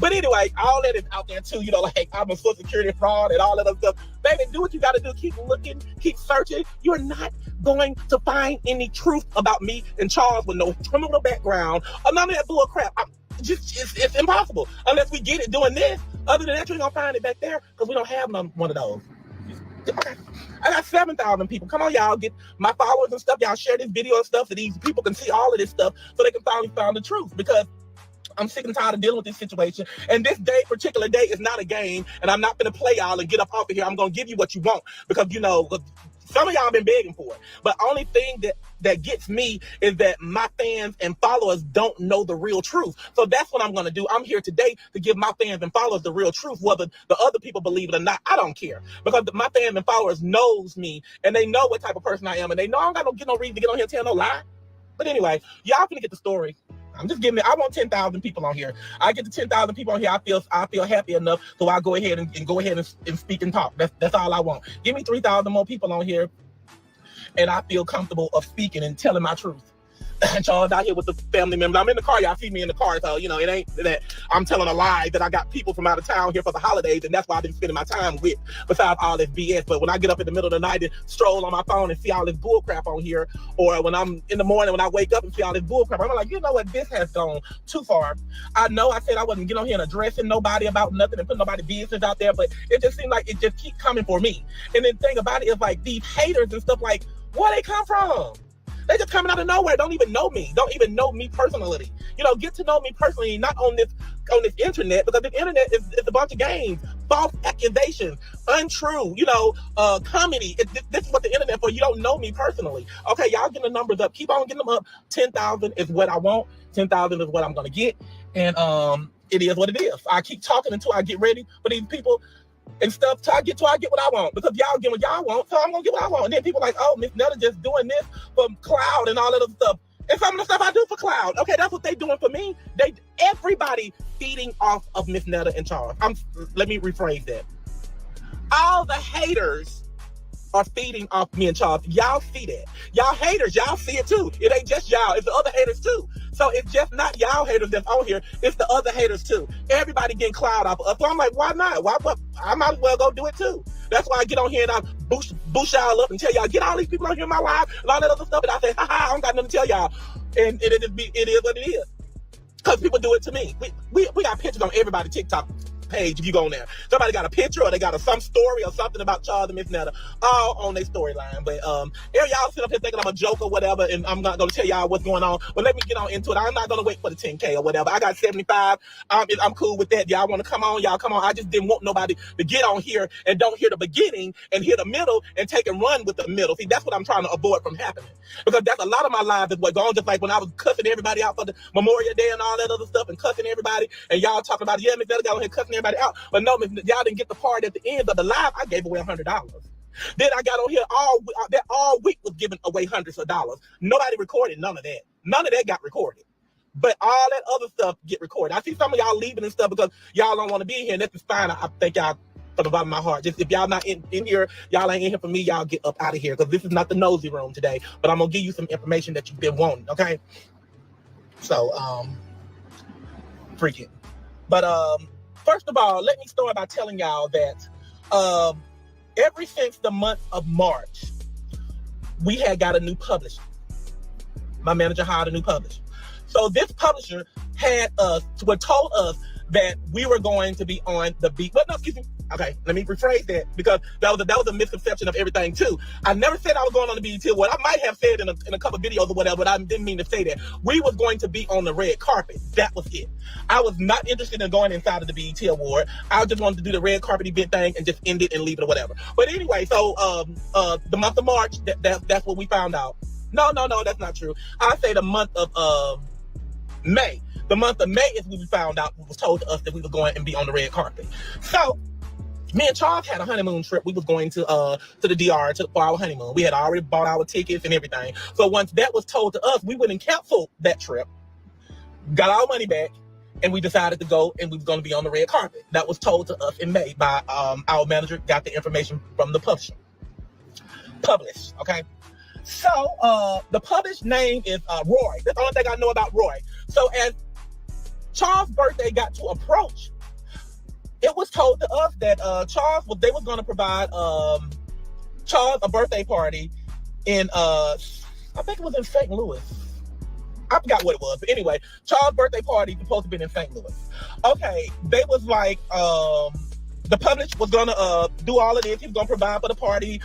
But anyway, all that is out there too, you know, like I'm a Social Security fraud and all that other stuff. Baby, do what you gotta do. Keep looking, keep searching. You're not going to find any truth about me and Charles with no criminal background or none of that bull crap. It's impossible unless we get it doing this. Other than that, you're gonna find it back there, because we don't have one of those. Okay. I got 7,000 people. Come on, y'all, get my followers and stuff. Y'all share this video and stuff so these people can see all of this stuff so they can finally find the truth, because I'm sick and tired of dealing with this situation. And this particular day is not a game. And I'm not going to play y'all and get up off of here. I'm going to give you what you want because, you know, some of y'all been begging for it. But only thing that gets me is that my fans and followers don't know the real truth. So that's what I'm going to do. I'm here today to give my fans and followers the real truth. Whether the other people believe it or not, I don't care. Because my fans and followers knows me and they know what type of person I am. And they know I don't got no reason to get on here and tell no lie. But anyway, y'all finna get the story. I'm just giving it. I want 10,000 people on here. I get to 10,000 people on here. I feel happy enough. So I'll go ahead and go ahead and speak and talk. That's all I want. Give me 3,000 more people on here. And I feel comfortable of speaking and telling my truth. Charles out here with the family members. I'm in the car. Y'all see me in the car. So, you know, it ain't that I'm telling a lie that I got people from out of town here for the holidays. And that's why I've been spending my time with, besides all this BS. But when I get up in the middle of the night and stroll on my phone and see all this bull crap on here, or when I'm in the morning when I wake up and see all this bull crap, I'm like, you know what? This has gone too far. I know I said I wasn't getting on here and addressing nobody about nothing and putting nobody's business out there, but it just seemed like it just keep coming for me. And the thing about it is like these haters and stuff, like, where they come from? They just coming out of nowhere. Don't even know me. Don't even know me personally. You know, get to know me personally, not on this internet, because the internet is a bunch of games, false accusations, untrue, you know, comedy. This is what the internet for. You don't know me personally. Okay, y'all getting the numbers up. Keep on getting them up. 10,000 is what I want. 10,000 is what I'm gonna get. And it is what it is. I keep talking until I get ready for these people and stuff till I get what I want, because y'all get what y'all want, so I'm gonna get what I want. And then people like, oh, Miss Netta just doing this for cloud and all that other stuff. And some of the stuff I do for cloud, okay, that's what they doing for me. Everybody feeding off of Miss Netta and Charles. Let me rephrase that. All the haters are feeding off me and Charles. Y'all see that. Y'all haters, y'all see it too. It ain't just y'all, it's the other haters too. So it's just not y'all haters that's on here, it's the other haters too. Everybody getting cloud off of us. So I'm like, why not? I might as well go do it too. That's why I get on here and I boost y'all up and tell y'all, get all these people on here in my live and all that other stuff. And I say, I don't got nothing to tell y'all. And it is what it is. Because people do it to me. We got pictures on everybody's TikTok page if you go on there. Somebody got a picture or they got some story or something about Charles and Miss Netta all on their storyline. But y'all sit up here thinking I'm a joke or whatever, and I'm not going to tell y'all what's going on. But let me get on into it. I'm not going to wait for the 10K or whatever. I got 75. I'm cool with that. Y'all want to come on? Y'all come on. I just didn't want nobody to get on here and don't hear the beginning and hear the middle and take and run with the middle. See, that's what I'm trying to avoid from happening. Because that's a lot of my lives is what going, just like when I was cussing everybody out for the Memorial Day and all that other stuff and cussing everybody, and y'all talking about, yeah, Miss Netta got on here cussing everybody out. But no, y'all didn't get the part at the end of the live. I gave away $100. Then I got on here all week was giving away hundreds of dollars. Nobody recorded none of that. None of that got recorded. But all that other stuff get recorded. I see some of y'all leaving and stuff because y'all don't want to be here, and that's fine. I thank y'all from the bottom of my heart. Just if y'all not in here, y'all ain't in here for me, y'all get up out of here, because this is not the nosy room today. But I'm gonna give you some information that you've been wanting, okay? So freaking. But first of all, let me start by telling y'all that ever since the month of March, we had got a new publisher. My manager hired a new publisher. So this publisher told us that we were going to be on the beat. Well, no, excuse me. Okay, let me rephrase that, because that was a misconception of everything too. I never said I was going on the BET Award. I might have said in a couple of videos or whatever, but I didn't mean to say that. We was going to be on the red carpet. That was it. I was not interested in going inside of the BET Award. I just wanted to do the red carpet event thing and just end it and leave it or whatever. But anyway, so the month of March, that's what we found out. No, that's not true. I say the month of May. The month of May is when we found out, it was told to us that we were going and be on the red carpet. So me and Charles had a honeymoon trip. We was going to the DR for our honeymoon. We had already bought our tickets and everything. So once that was told to us, we went and canceled that trip, got our money back, and we decided to go, and we was going to be on the red carpet. That was told to us in May by our manager. Got the information from the publisher. Published, okay? So the published name is Roy. That's the only thing I know about Roy. So as Charles' birthday got to approach, it was told to us that they was going to provide Charles a birthday party in I think it was in St. Louis. I forgot what it was, but anyway, Charles' birthday party supposed to be in St. Louis. Okay, they was like, the publish was gonna do all of this. He was gonna provide for the party,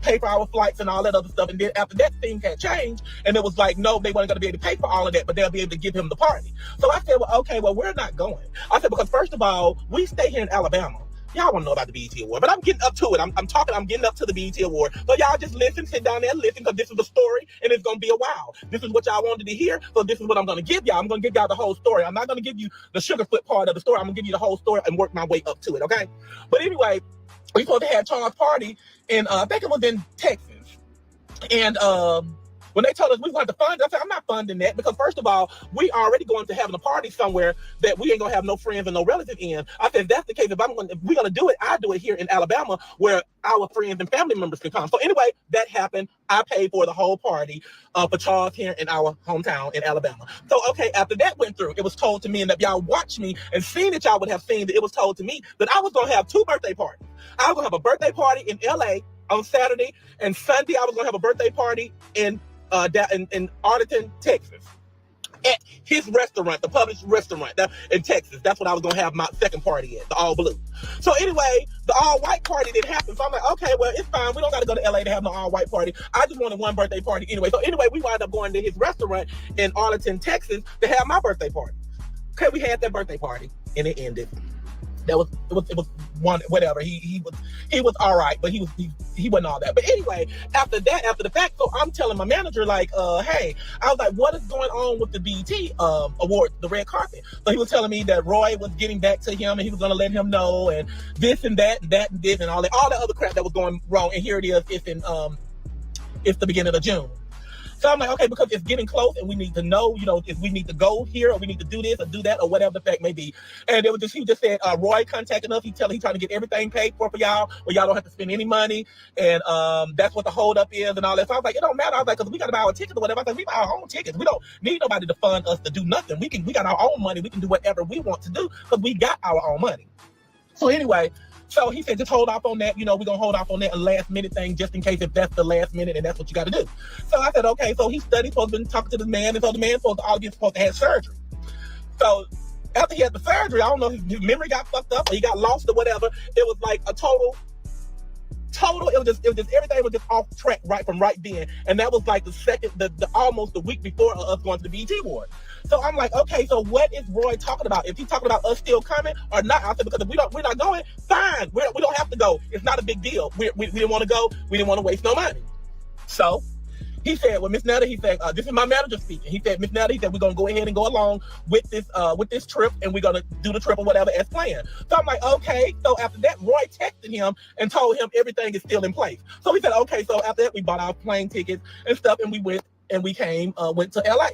pay for our flights and all that other stuff. And then after that, things had changed, and it was like, no, they weren't gonna be able to pay for all of that, but they'll be able to give him the party. So I said, well, okay, well, we're not going. I said, because first of all, we stay here in Alabama. Y'all want to know about the BET Award, but I'm getting up to it. I'm getting up to the BET Award. So y'all just listen, sit down there and listen, because this is the story, and it's going to be a while. This is what y'all wanted to hear, so this is what I'm going to give y'all. I'm going to give y'all the whole story. I'm not going to give you the Sugarfoot part of the story. I'm going to give you the whole story and work my way up to it, okay? But anyway, we supposed to have Charles' party, and I think it was in Texas. And when they told us we wanted to fund it, I said, I'm not funding that, because first of all, we already going to having a party somewhere that we ain't gonna have no friends and no relatives in. I said, if that's the case, if we're gonna do it, I do it here in Alabama where our friends and family members can come. So anyway, that happened. I paid for the whole party for Charles here in our hometown in Alabama. So okay, after that went through, it was told to me, and if y'all watched me and seen it, y'all would have seen that it was told to me that I was gonna have 2 birthday parties. I was gonna have a birthday party in LA on Saturday, and Sunday I was gonna have a birthday party in Arlington, Texas, at his restaurant, the published restaurant in Texas. That's what I was gonna have my second party at, the all blue. So anyway, the all white party didn't happen. So I'm like, okay, well, it's fine. We don't got to go to LA to have no all white party. I just wanted one birthday party anyway. So anyway, we wound up going to his restaurant in Arlington, Texas, to have my birthday party. Okay, we had that birthday party, and it ended. It was one, whatever. He was all right, but he wasn't all that. But anyway, after the fact, so I'm telling my manager, like, hey, I was like, what is going on with the BET award, the red carpet? So he was telling me that Roy was getting back to him, and he was gonna let him know, and this and that and that and this and all that other crap that was going wrong. And here it is, it's the beginning of June. So I'm like, okay, because it's getting close and we need to know, if we need to go here or we need to do this or do that or whatever the fact may be. And he just said, Roy contacting us. He's trying to get everything paid for y'all, where y'all don't have to spend any money. And that's what the holdup is and all that. So I was like, it don't matter. I was like, because we got to buy our tickets or whatever. I was like, we buy our own tickets. We don't need nobody to fund us to do nothing. We got our own money. We can do whatever we want to do because we got our own money. So anyway, so he said, just hold off on that. We're going to hold off on that a last minute thing, just in case if that's the last minute and that's what you got to do. So I said, okay. So he studied, supposed to be talking to this man, and so the man supposed to have surgery. So after he had the surgery, I don't know if his memory got fucked up or he got lost or whatever. It was like a total, it was just everything was just off track right then. And that was like almost the week before us going to the BET Award. So I'm like, okay, so what is Roy talking about? Is he talking about us still coming or not? I said, because if we're not going, fine. We don't have to go. It's not a big deal. We didn't want to go. We didn't want to waste no money. So he said, well, Miss Netta, he said, this is my manager speaking. He said, Miss Netta, he said, we're going to go ahead and go along with this trip, and we're going to do the trip or whatever as planned. So I'm like, okay. So after that, Roy texted him and told him everything is still in place. So he said, okay. So after that, we bought our plane tickets and stuff, and we went to LA.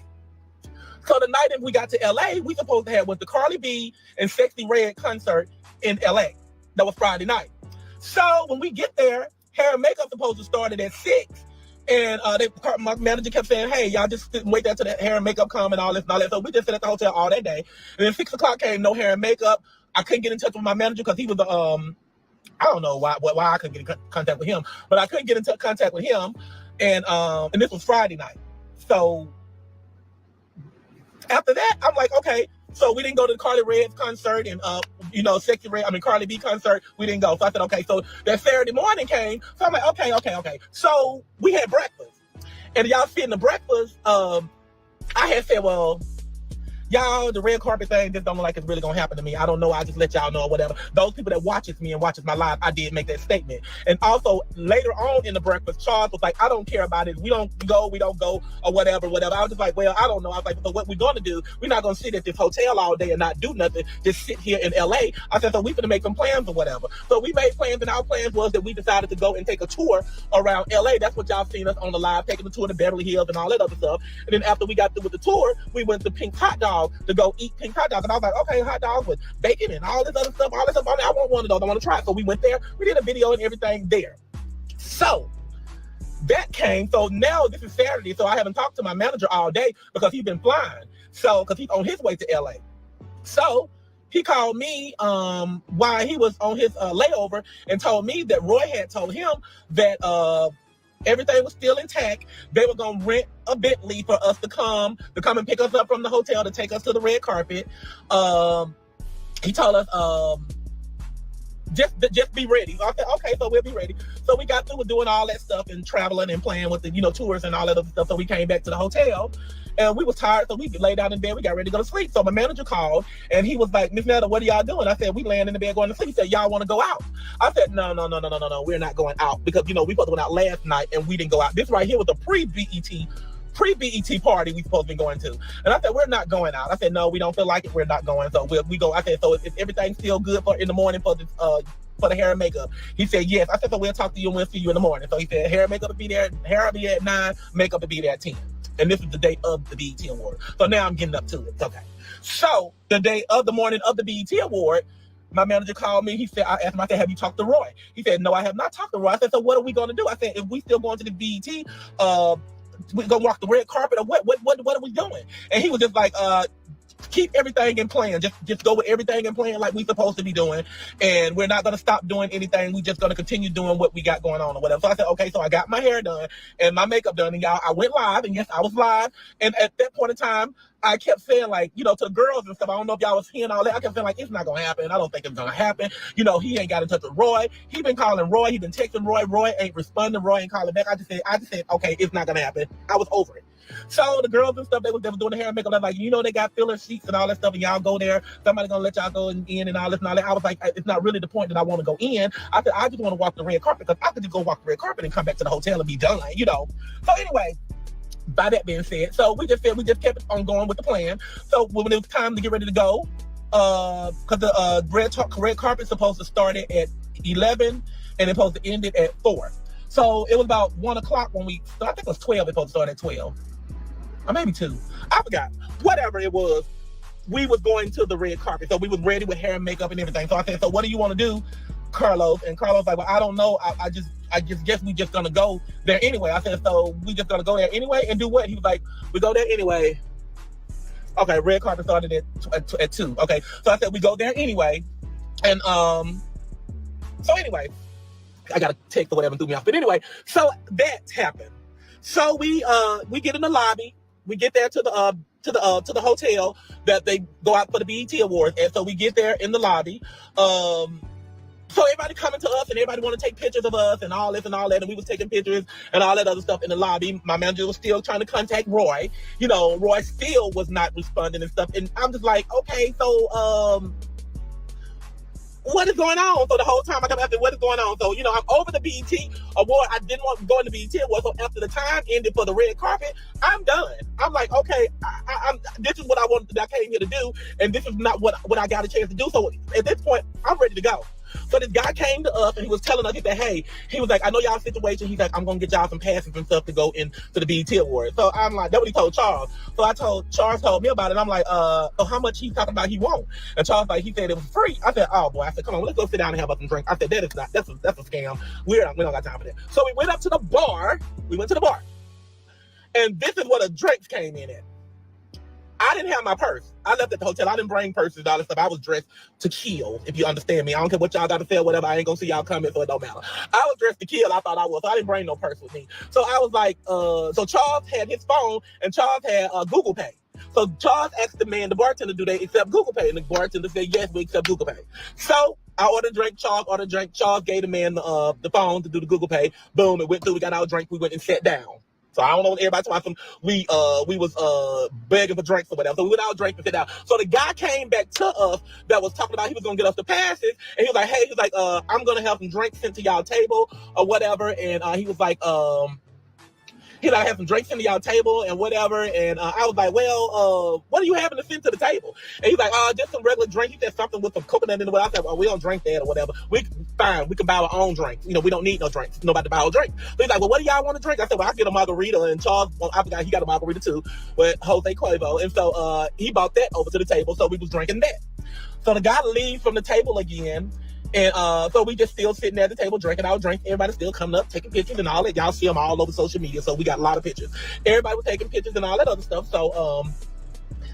So the night that we got to LA, we supposed to have went to Carly B and Sexy Red concert in LA. That was Friday night. So when we get there, hair and makeup supposed to start at 6. And my manager kept saying, hey, y'all just wait there till that hair and makeup come and all this and all that. So we just sat at the hotel all that day. And then 6 o'clock came, no hair and makeup. I couldn't get in touch with my manager because he was I don't know why I couldn't get in contact with him, but I couldn't get in contact with him. And this was Friday night. So after that, I'm like, okay. So we didn't go to the Carly Red's concert and Carly B concert. We didn't go. So I said, okay. So that Saturday morning came. So I'm like, okay. So we had breakfast, and y'all sitting the breakfast. I had said, well, y'all, the red carpet thing just don't look like it's really gonna happen to me. I don't know. I just let y'all know or whatever. Those people that watches me and watches my live, I did make that statement. And also later on in the breakfast, Charles was like, I don't care about it. We don't go, or whatever. I was just like, well, I don't know. I was like, but what we're gonna do, we're not gonna sit at this hotel all day and not do nothing. Just sit here in LA. I said, so we finna make some plans or whatever. So we made plans, and our plans was that we decided to go and take a tour around LA. That's what y'all seen us on the live, taking the tour to Beverly Hills and all that other stuff. And then after we got through with the tour, we went to Pink Hot Dog to go eat pink hot dogs. And I was like, okay, hot dogs with bacon and all this other stuff. I want one of those. I want to try it. So we went there. We did a video and everything there. So that came. So now this is Saturday. So I haven't talked to my manager all day because he's been flying. So because he's on his way to LA. So he called me while he was on his layover and told me that Roy had told him that everything was still intact. They were gonna rent a Bentley for us to come and pick us up from the hotel to take us to the red carpet. He told us just be ready. I said, okay, so we'll be ready. So we got through with doing all that stuff and traveling and playing with the, tours and all that other stuff. So we came back to the hotel and we was tired. So we laid down in bed. We got ready to go to sleep. So my manager called and he was like, Miss Netta, what are y'all doing? I said, we laying in the bed going to sleep. He said, y'all want to go out? I said, no. We're not going out because, we supposed to went out last night and we didn't go out. This right here was a pre-BET party we supposed to be going to. And I said, we're not going out. I said, no, we don't feel like it. We're not going. So we go. I said, so if everything's still good for in the morning for this, for the hair and makeup? He said, yes. I said, so we'll talk to you and we'll see you in the morning. So he said, hair and makeup will be there. Hair will be at 9, makeup will be there at 10. And this is the day of the BET Award. So now I'm getting up to it. Okay. So the day of the morning of the BET Award, my manager called me. He said, I asked him, I said, have you talked to Roy? He said, no, I have not talked to Roy. I said, so what are we going to do? I said, if we still going to the BET, we're going to walk the red carpet or what are we doing? And he was just like, keep everything in plan. Just go with everything in plan like we supposed to be doing. And we're not going to stop doing anything. We just going to continue doing what we got going on or whatever. So I said, okay, so I got my hair done and my makeup done. And y'all, I went live. And yes, I was live. And at that point in time, I kept saying like, to the girls and stuff, I don't know if y'all was hearing all that. I kept saying like, it's not going to happen. I don't think it's going to happen. He ain't got in touch with Roy. He been calling Roy. He been texting Roy. Roy ain't responding. Roy ain't calling back. I just said, okay, it's not going to happen. I was over it. So the girls and stuff, they was doing the hair and makeup. They're like, they got filler sheets and all that stuff, and y'all go there. Somebody gonna let y'all go in and all this and all that. I was like, it's not really the point that I want to go in. I said, I just want to walk the red carpet because I could just go walk the red carpet and come back to the hotel and be done, So anyway, by that being said, so we just kept on going with the plan. So when it was time to get ready to go, because the red carpet's supposed to start it at 11 and it's supposed to end it at 4. So it was about 1 o'clock when we started. I think it was 12. It was supposed to start at 12. Or maybe 2. I forgot. Whatever it was, we was going to the red carpet. So we was ready with hair and makeup and everything. So I said, so what do you want to do, Carlos? And Carlos like, well, I don't know. I just guess we just gonna go there anyway. I said, so we just gonna go there anyway and do what? He was like, we go there anyway. Okay, red carpet started at 2. Okay, so I said we go there anyway. And so anyway, I got a text or whatever threw me off. But anyway, so that happened. So we get in the lobby. We get there to the hotel that they go out for the BET Awards, and so we get there in the lobby. So everybody coming to us, and everybody want to take pictures of us, and all this and all that, and we was taking pictures and all that other stuff in the lobby. My manager was still trying to contact Roy. Roy still was not responding and stuff, and I'm just like, okay, so what is going on? So the whole time I kept asking, what is going on? So, I'm over the BET Award. I didn't want to go in the BET Award. So after the time ended for the red carpet, I'm done. I'm like, okay, this is what I came here to do. And this is not what I got a chance to do. So at this point, I'm ready to go. So this guy came to us and he was telling us, he said, hey, he was like, I know y'all situation. He's like, I'm going to get y'all some passes and stuff to go into the BET Awards. So I'm like, that's what he told Charles. So Charles told me about it. I'm like, so how much he's talking about he won't? And Charles like, he said it was free. I said, oh boy. I said, come on, let's go sit down and have us some drink. I said, that's a scam. We don't got time for that. So we went up to the bar. And this is where the drinks came in at. I didn't have my purse. I left at the hotel. I didn't bring purses and all that stuff. I was dressed to kill, if you understand me. I don't care what y'all got to say or whatever. I ain't going to see y'all coming, so it don't matter. I was dressed to kill. I thought I was. So I didn't bring no purse with me. So I was like, so Charles had his phone, and Charles had Google Pay. So Charles asked the bartender, do they accept Google Pay? And the bartender said, yes, we accept Google Pay. So I ordered drink. Charles ordered drink. Charles gave the man the phone to do the Google Pay. Boom, it went through. We got our drink. We went and sat down. So I don't know what everybody's talking. We was begging for drinks or whatever. So we went out drinking and sit down. So the guy came back to us that was talking about he was gonna get us the passes, and he was like, hey, I'm gonna have some drinks sent to y'all table or whatever. And he was like, I have some drinks sent to y'all table and whatever. And I was like, well, what are you having to send to the table? And he's like, just some regular drink. He said something with some coconut in it. I said, well, we don't drink that or whatever. Fine, we can buy our own drinks. We don't need no drinks. Nobody to buy our drink. So he's like, well, what do y'all want to drink? I said, well, I get a margarita. And Charles, I forgot he got a margarita too with Jose Cuervo. And so he brought that over to the table. So we was drinking that. So the guy leaves from the table again. And so we just still sitting at the table drinking our drink. Everybody still coming up, taking pictures and all that. Y'all see them all over social media. So we got a lot of pictures. Everybody was taking pictures and all that other stuff. So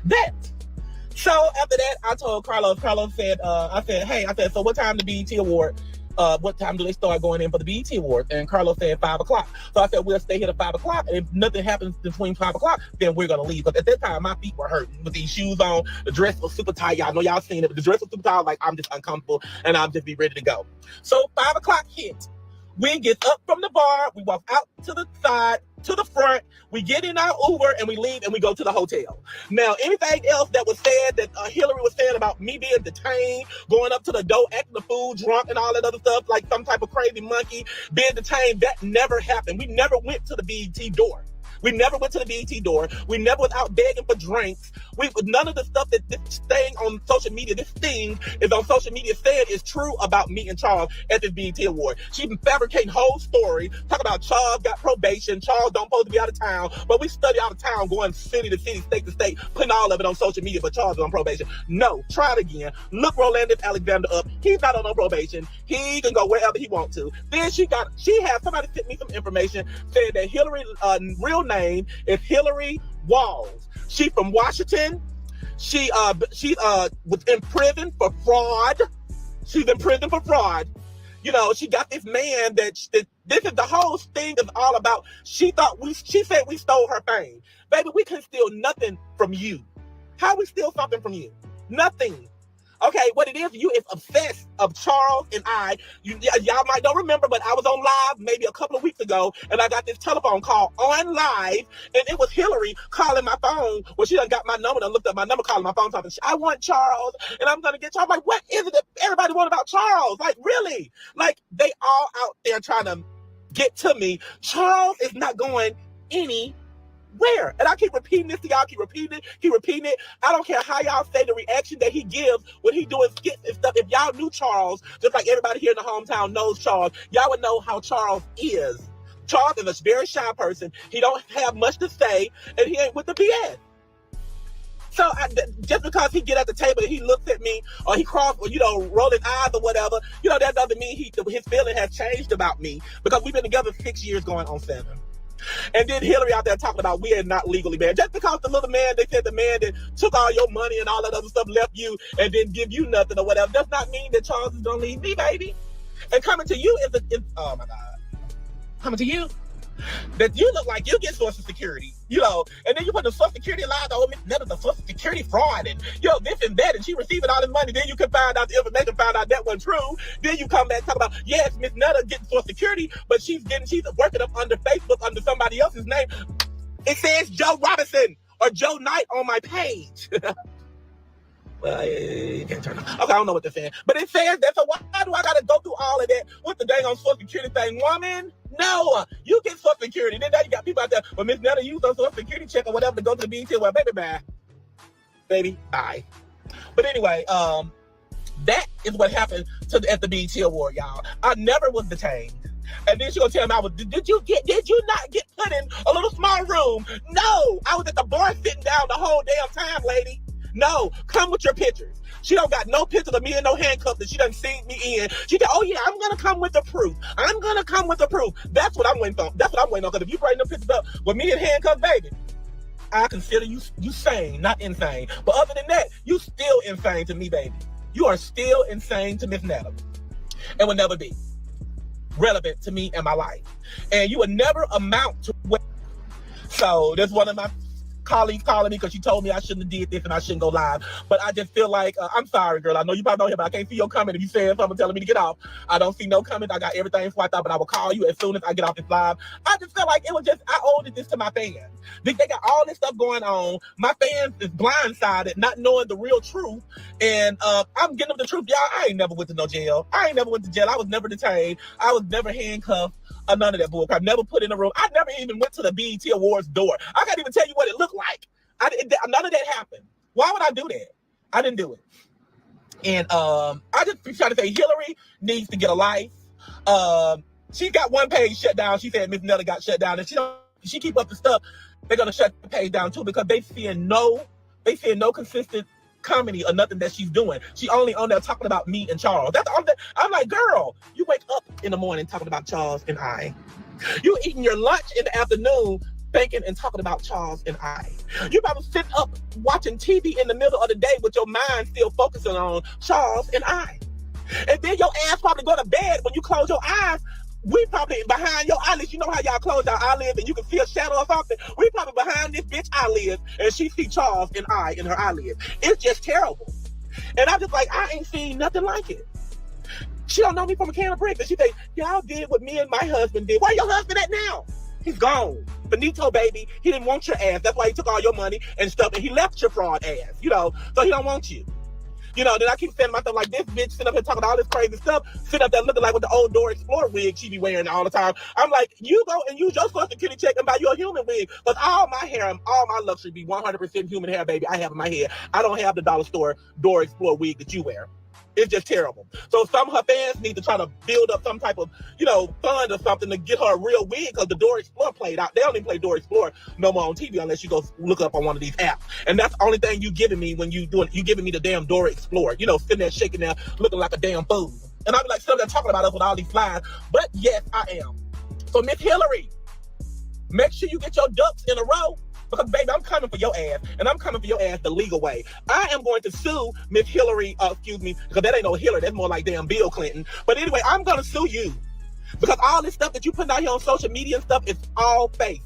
that. So after that, I told Carlos. Carlos said, I said, so what time the BET Award what time do they start going in for the BET Awards? And Carlos said 5 o'clock. So I said, we'll stay here at 5 o'clock. And if nothing happens between 5 o'clock, then we're going to leave. Because at that time, my feet were hurting with these shoes on. The dress was super tight. Y'all know y'all seen it. But the dress was super tight. Like, I'm just uncomfortable. And I'll just be ready to go. So 5 o'clock hit. We get up from the bar. We walk out to the side, to the front. We get in our Uber and we leave and we go to the hotel. Now, anything else that was said that Hillary was saying about me being detained, going up to the door, acting the fool, drunk and all that other stuff, like some type of crazy monkey, being detained, that never happened. We never went to the BET door. We never went to the BET door. We never was out begging for drinks. None of the stuff that this thing on social media, this thing is on social media saying is true about me and Charles at this BET Award. She been fabricating whole story, talking about Charles got probation, Charles don't supposed to be out of town, but we study out of town, going city to city, state to state, putting all of it on social media, but Charles is on probation. No, try it again. Look Rolandis Alexander up. He's not on no probation. He can go wherever he wants to. Then she had somebody sent me some information saying that Hillary real name is Hillary Walls. She from Washington. She was in prison for fraud. She's in prison for fraud. You know, she got this man that this is the whole thing is all about. She said we stole her fame. Baby, we couldn't steal nothing from you. How we steal something from you? Nothing. Okay, what it is, you is obsessed of Charles and I. Y'all might don't remember, but I was on live maybe a couple of weeks ago, and I got this telephone call on live, and it was Hillary calling my phone. Well, she done got my number, done looked up my number, calling my phone, talking, I want Charles, and I'm gonna get Charles. Like, what is it that everybody want about Charles? Like, really? Like, they all out there trying to get to me. Charles is not going anywhere. And I keep repeating this to y'all, keep repeating it. I don't care how y'all say the reaction that he gives when he doing skits and stuff. If y'all knew Charles, just like everybody here in the hometown knows Charles, y'all would know how Charles is. Charles is a very shy person. He don't have much to say, and he ain't with the BS. So just because he get at the table and he looks at me, or he cross, or roll his eyes or whatever, that doesn't mean his feeling has changed about me, because we've been together 6 years, going on 7. And then Hillary out there talking about we are not legally married. Just because the little man, they said the man that took all your money and all that other stuff left you and didn't give you nothing or whatever, does not mean that Charles is gonna leave me, baby. And coming to you oh my God. Coming to you, that you look like you get Social Security, and then you put the Social Security lies, Miss Netta, the Social Security fraud, and this and that, and she receiving all this money. Then you can find out the information, found out that wasn't true. Then you come back and talk about, yes, Miss Netta getting Social Security, but she's working up under Facebook under somebody else's name. It says Joe Robinson or Joe Knight on my page. Well, you can't turn it. Okay, I don't know what they're saying, but it says that. So why do I gotta go through all of that with the dang on Social Security thing, woman? No, you get Social Security. Then now you got people out there, well, Miss Netta used on Social Security check or whatever to go to the BET. Well, baby, bye. Baby, bye. But anyway, that is what happened at the BET Award, y'all. I never was detained. And then she gonna tell me, did you not get put in a little small room? No, I was at the bar sitting down the whole damn time, lady. No, come with your pictures. She don't got no pictures of me and no handcuffs that she done seen me in. She said, oh yeah, I'm gonna come with the proof. That's what I'm waiting on. Because if you bring them pictures up with me in handcuffs, baby, I consider you sane, not insane. But other than that, you still insane to me, baby. You are still insane to Miss Netta, and will never be relevant to me and my life. And you would never amount to what. So there's one of my colleagues calling me because she told me I shouldn't have did this and I shouldn't go live. But I just feel like, I'm sorry, girl. I know you probably don't hear, but I can't see your comment. If you saying something telling me to get off, I don't see no comment. I got everything swiped out, but I will call you as soon as I get off this live. I just feel like I owed this to my fans. They got all this stuff going on. My fans is blindsided, not knowing the real truth. And I'm getting them the truth. Y'all, I ain't never went to no jail. I was never detained. I was never handcuffed. None of that bull crap. Never put in a room. I never even went to the BET Awards door. I can't even tell you what it looked like. None of that happened. Why would I do that? I didn't do it. And I just try to say Hillary needs to get a life. She got one page shut down. She said Miss Netta got shut down, and she keep up the stuff. They're gonna shut the page down too, because they seeing no consistent comedy or nothing that she's doing. She only on there talking about me and Charles. I'm like, girl, you wake up in the morning talking about Charles and I. You eating your lunch in the afternoon thinking and talking about Charles and I. You probably sit up watching TV in the middle of the day with your mind still focusing on Charles and I. And then your ass probably go to bed when you close your eyes. We probably behind your eyelids. You know how y'all close your eyelids and you can see a shadow or something? We probably behind this bitch eyelids and she see Charles and I in her eyelids. It's just terrible. And I'm just like, I ain't seen nothing like it. She don't know me from a can of bricks. And she say, y'all did what me and my husband did. Where your husband at now? He's gone. Benito, baby, he didn't want your ass. That's why he took all your money and stuff and he left your fraud ass, you know, so he don't want you. You know, then I keep saying to myself, like, this bitch sitting up here talking all this crazy stuff, sitting up there looking like with the old Dora Explorer wig she be wearing all the time. I'm like, you go and use your Social Security check and buy you a human wig. Because all my hair and all my luxury be 100% human hair, baby. I have in my head. I don't have the dollar store Dora Explorer wig that you wear. It's just terrible. So some of her fans need to try to build up some type of, you know, fund or something to get her a real wig because the Dora Explorer played out. They don't even play Dora Explorer no more on TV unless you go look up on one of these apps. And that's the only thing you giving me when you doing, you giving me the damn Dora Explorer. You know, sitting there shaking there, looking like a damn fool. And I'll be like, sitting there talking about us with all these flies. But yes, I am. So Miss Hillary, make sure you get your ducks in a row. Because, baby, I'm coming for your ass, and I'm coming for your ass the legal way. I am going to sue Miss Hillary, excuse me, because that ain't no Hillary, that's more like damn Bill Clinton. But anyway, I'm going to sue you. Because all this stuff that you putting out here on social media and stuff is all fake.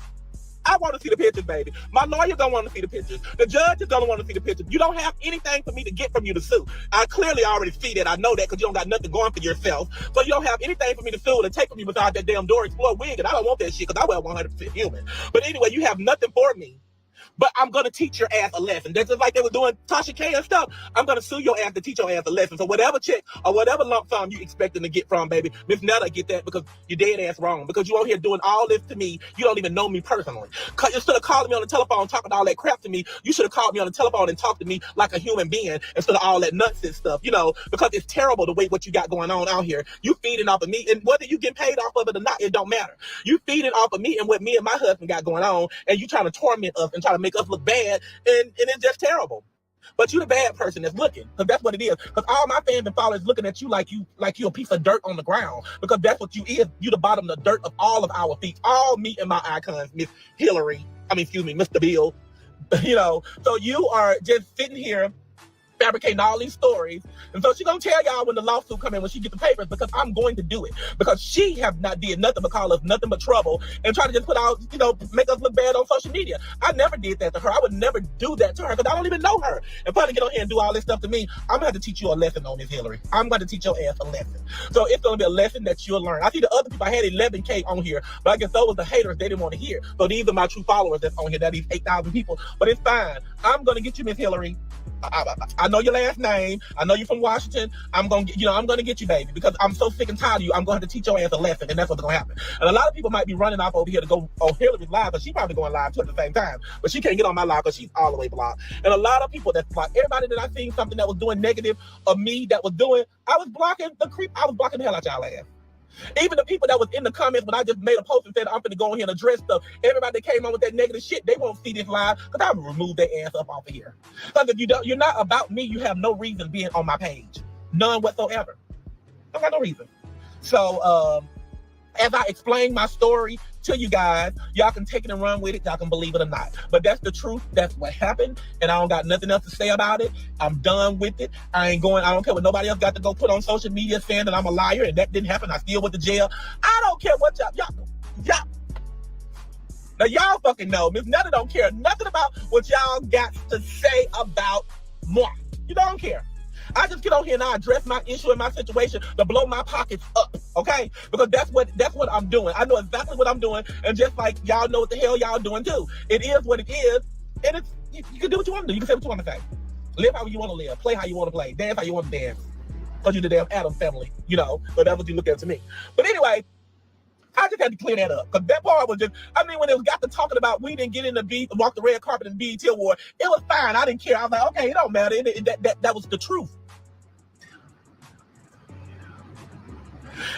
I want to see the pictures, baby. My lawyer don't want to see the pictures. The judge is going to want to see the pictures. You don't have anything for me to get from you to sue. I clearly already see that. I know that because you don't got nothing going for yourself. So you don't have anything for me to sue and take from you besides that damn Dora Explorer wig, and I don't want that shit because I wear 100% human. But anyway, you have nothing for me. But I'm going to teach your ass a lesson. That's just like they were doing Tasha K and stuff. I'm going to sue your ass to teach your ass a lesson. So whatever check or whatever lump sum you expecting to get from, baby, Miss Netta get that because you're dead ass wrong. Because you out here doing all this to me. You don't even know me personally. Instead of calling me on the telephone talking all that crap to me, you should have called me on the telephone and talked to me like a human being instead of all that nonsense stuff, you know, because it's terrible the way what you got going on out here. You feeding off of me, and whether you get paid off of it or not, it don't matter. You feeding off of me and what me and my husband got going on, and you trying to torment us and try to make us look bad. And it's just terrible. But you the bad person that's looking, because that's what it is. Because all my fans and followers looking at you like you a piece of dirt on the ground. Because that's what you is. You the bottom of the dirt of all of our feet. All me and my icons, Miss Hillary. Mr. Bill. You know, so you are just sitting here fabricating all these stories. And so she's gonna tell y'all when the lawsuit come in, when she get the papers, because I'm going to do it. Because she have not did nothing but call us nothing but trouble and try to just put out, you know, make us look bad on social media. I never did that to her. I would never do that to her because I don't even know her. And probably get on here and do all this stuff to me. I'm gonna have to teach you a lesson on this, Hillary. I'm gonna teach your ass a lesson. So it's gonna be a lesson that you'll learn. I see the other people, I had 11K on here, but I guess those was the haters they didn't want to hear. So these are my true followers that's on here, that these 8,000 people. But it's fine. I'm gonna get you, Miss Hillary. I know your last name. I know you're from Washington. I'm gonna get you, baby, because I'm so sick and tired of you. I'm going to teach your ass a lesson, and that's what's gonna happen. And a lot of people might be running off over here to go on Hillary's live, but she's probably going live too at the same time. But she can't get on my live because she's all the way blocked. And a lot of people that's blocked. Everybody that I seen something that was doing negative of me that was doing, I was blocking the hell out y'all ass. Even the people that was in the comments when I just made a post and said I'm gonna go in here and address stuff, everybody that came on with that negative shit, they won't see this live because I will remove their ass up off of here. Because if you're not about me, you have no reason being on my page. None whatsoever. I got no reason. So as I explain my story to you guys, y'all can take it and run with it. Y'all can believe it or not. But that's the truth. That's what happened. And I don't got nothing else to say about it. I'm done with it. I don't care what nobody else got to go put on social media saying that I'm a liar and that didn't happen. I still went to jail. I don't care what y'all. Now y'all fucking know. Miss Netta don't care nothing about what y'all got to say about moi. You don't care. I just get on here and I address my issue and my situation to blow my pockets up, okay? Because that's what I'm doing. I know exactly what I'm doing, and just like y'all know what the hell y'all doing too. It is what it is, and it's you can do what you want to do. You can say what you want to say. Live how you want to live. Play how you want to play. Dance how you want to dance. Because you're the damn Addams family, you know. But that's what you look at to me. But anyway, I just had to clear that up. Because that part was just, when it got to talking about we didn't get in the beat, walk the red carpet in BET Award, it was fine. I didn't care. I was like, okay, it don't matter. That was the truth.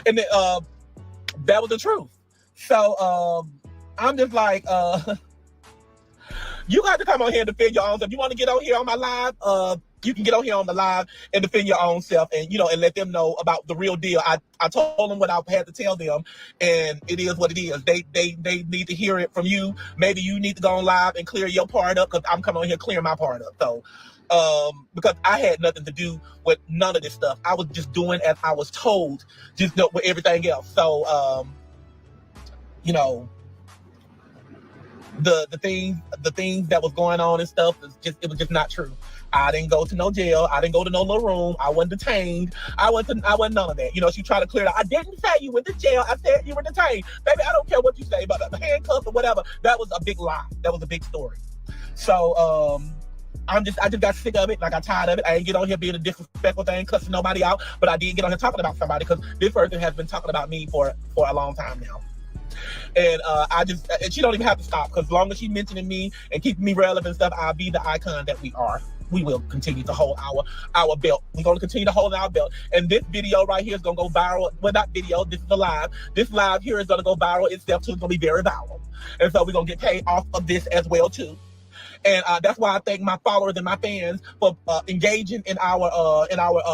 And then, that was the truth. So I'm just like, you got to come on here and defend your own self. You want to get on here on my live? You can get on here on the live and defend your own self, and and let them know about the real deal. I told them what I had to tell them, and it is what it is. They need to hear it from you. Maybe you need to go on live and clear your part up, because I'm coming on here clearing my part up. So because I had nothing to do with none of this stuff. I was just doing as I was told, just with everything else. So, you know, the things that was going on and stuff it was just not true. I didn't go to no jail. I didn't go to no little room. I wasn't detained. I wasn't none of that. You know, she tried to clear it up. I didn't say you went to jail. I said you were detained. Baby, I don't care what you say about the handcuffs or whatever. That was a big lie. That was a big story. So I just got sick of it. Like, I tired of it. I ain't get on here being a disrespectful thing, cussing nobody out, but I did get on here talking about somebody, because this person has been talking about me for a long time now. And and she don't even have to stop, because as long as she's mentioning me and keeping me relevant and stuff, I'll be the icon that we are. We will continue to hold our belt. We're going to continue to hold our belt. And this video right here is going to go viral. Well, not video. This is a live. This live here is going to go viral itself, too. It's going to be very viral. And so we're going to get paid off of this as well, too. And that's why I thank my followers and my fans for engaging in our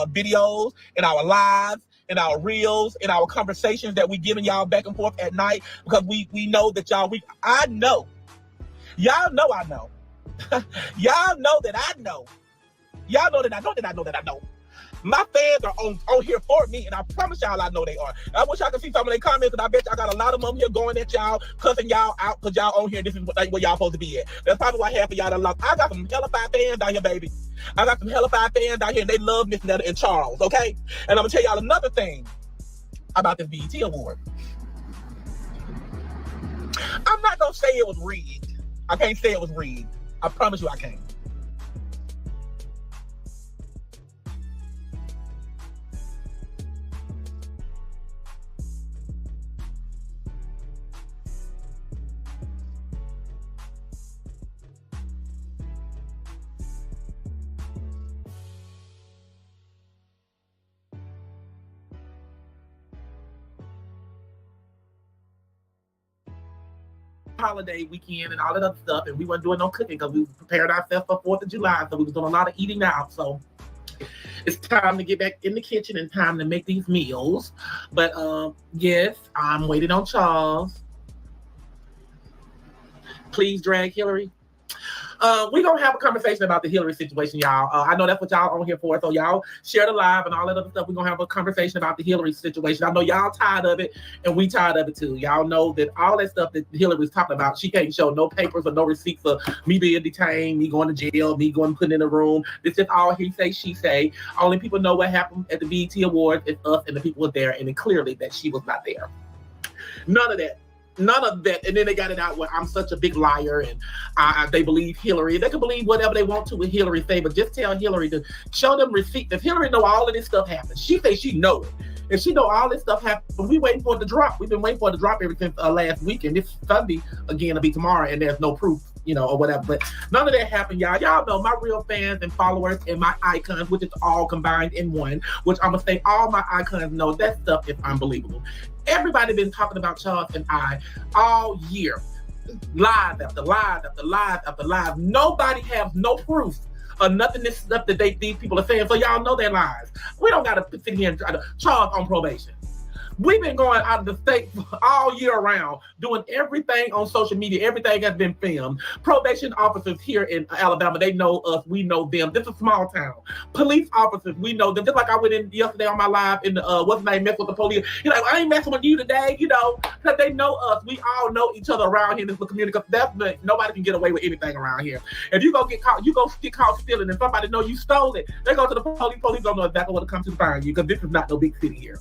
videos, in our lives, in our reels, in our conversations that we giving y'all back and forth at night, because we know that y'all, I know. Y'all know I know. Y'all know that I know. Y'all know that I know that I know that I know. My fans are on here for me, and I promise y'all I know they are. I wish I could see some of their comments, and I bet y'all got a lot of them here going at y'all, cussing y'all out, because y'all on here. This is where y'all supposed to be at. That's probably why half of y'all done lost. I got some hellified fans down here, baby. I got some hellified fans down here, and they love Miss Netta and Charles, okay? And I'm going to tell y'all another thing about this BET Award. I'm not going to say it was rigged. I can't say it was rigged. I promise you I can't. Holiday weekend and all of that stuff, and we weren't doing no cooking because we prepared ourselves for 4th of July, so we was doing a lot of eating out. So it's time to get back in the kitchen and time to make these meals. But yes, I'm waiting on Charles. Please drag Hillary. We're going to have a conversation about the Hillary situation, y'all. I know that's what y'all on here for. So y'all share the live and all that other stuff. We're going to have a conversation about the Hillary situation. I know y'all tired of it, and we tired of it too. Y'all know that all that stuff that Hillary's talking about, she can't show no papers or no receipts of me being detained, me going to jail, me going put in a room. This is all he say, she say. Only people know what happened at the BET Awards is us and the people were there, and then clearly that she was not there. None of that. None of that. And then they got it out where I'm such a big liar, and they believe Hillary. They can believe whatever they want to with Hillary say, but just tell Hillary to show them receipts. If Hillary know all of this stuff happened, she say she know it. If she know all this stuff happened, but we waiting for it to drop. We've been waiting for it to drop ever since last week, and this Sunday again will be tomorrow, and there's no proof, you know, or whatever. But none of that happened, y'all. Y'all know my real fans and followers and my icons, which is all combined in one, which I'm gonna say all my icons know that stuff is unbelievable. Everybody been talking about Charles and I all year. Live after live after live after live. Nobody has no proof of nothing this stuff that these people are saying. So y'all know their lies. We don't gotta sit here and try to Charles on probation. We've been going out of the state all year round, doing everything on social media. Everything has been filmed. Probation officers here in Alabama, they know us. We know them. This is a small town. Police officers, we know them. Just like I went in yesterday on my live in the, what's the name, mess with the police. You know, I ain't messing with you today, you know, because they know us. We all know each other around here in this little community, because nobody can get away with anything around here. If you go get caught, you go get caught stealing, and somebody know you stole it, they go to the police. Police don't know exactly what to come to find you, because this is not no big city here.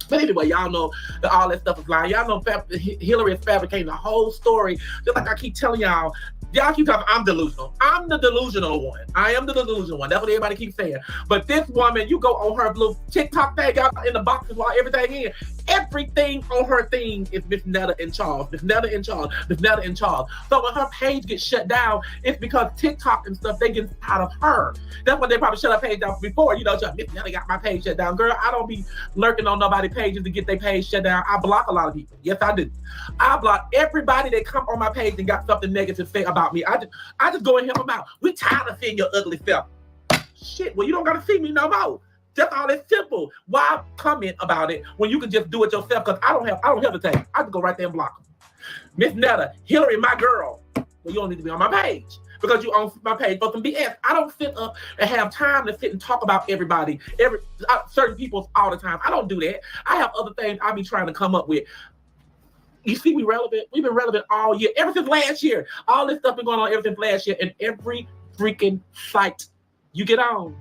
But anyway, y'all know that all that stuff is lying. Y'all know Hillary is fabricating the whole story. Just like I keep telling y'all, y'all keep talking, I'm delusional. I'm the delusional one. I am the delusional one. That's what everybody keeps saying. But this woman, you go on her little TikTok page out in the boxes while everything in. Everything on her thing is Miss Netta and Charles. Miss Netta and Charles. Miss Netta and Charles. So when her page gets shut down, it's because TikTok and stuff, they get out of her. That's why they probably shut her page down before. You know, Miss Netta got my page shut down. Girl, I don't be lurking on nobody's pages to get their page shut down. I block a lot of people. Yes, I do. I block everybody that come on my page and got something negative to say about me. I just go and help them out. We tired of seeing your ugly self. Shit, well, you don't got to see me no more. That's all. It's simple. Why comment about it when you can just do it yourself? Because I don't hesitate. I can go right there and block them. Miss Netta, Hillary, my girl. well, you don't need to be on my page because you on my page for some BS. I don't sit up and have time to sit and talk about everybody, certain people all the time. I don't do that. I have other things I be trying to come up with. You see, we relevant. We've been relevant all year, ever since last year. All this stuff been going on ever since last year, and every freaking site you get on,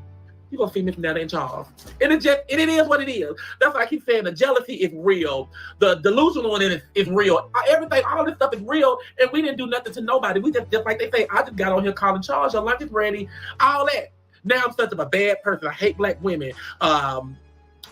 you're gonna see Miss Netta and Charles. And it is what it is. That's why I keep saying the jealousy is real. The delusional in it is real. Everything, all this stuff is real, and we didn't do nothing to nobody. We just like they say, I just got on here calling Charles, your lunch is ready, all that. Now I'm such a bad person. I hate black women.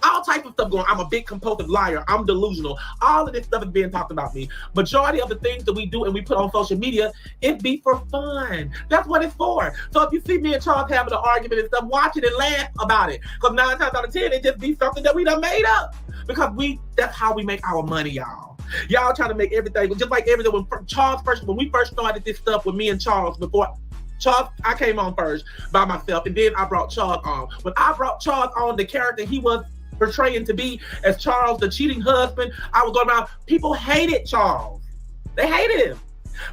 All types of stuff going on. I'm a big compulsive liar. I'm delusional. All of this stuff is being talked about me. Majority of the things that we do and we put on social media, it be for fun. That's what it's for. So if you see me and Charles having an argument and stuff, watch it and laugh about it. Because 9 times out of 10, it just be something that we done made up. Because that's how we make our money, y'all. Y'all trying to make everything, just like everything. When we first started this stuff with me and Charles, before Charles, I came on first by myself, and then I brought Charles on. When I brought Charles on, the character he was portraying to be as Charles, the cheating husband, I was going around, people hated Charles. They hated him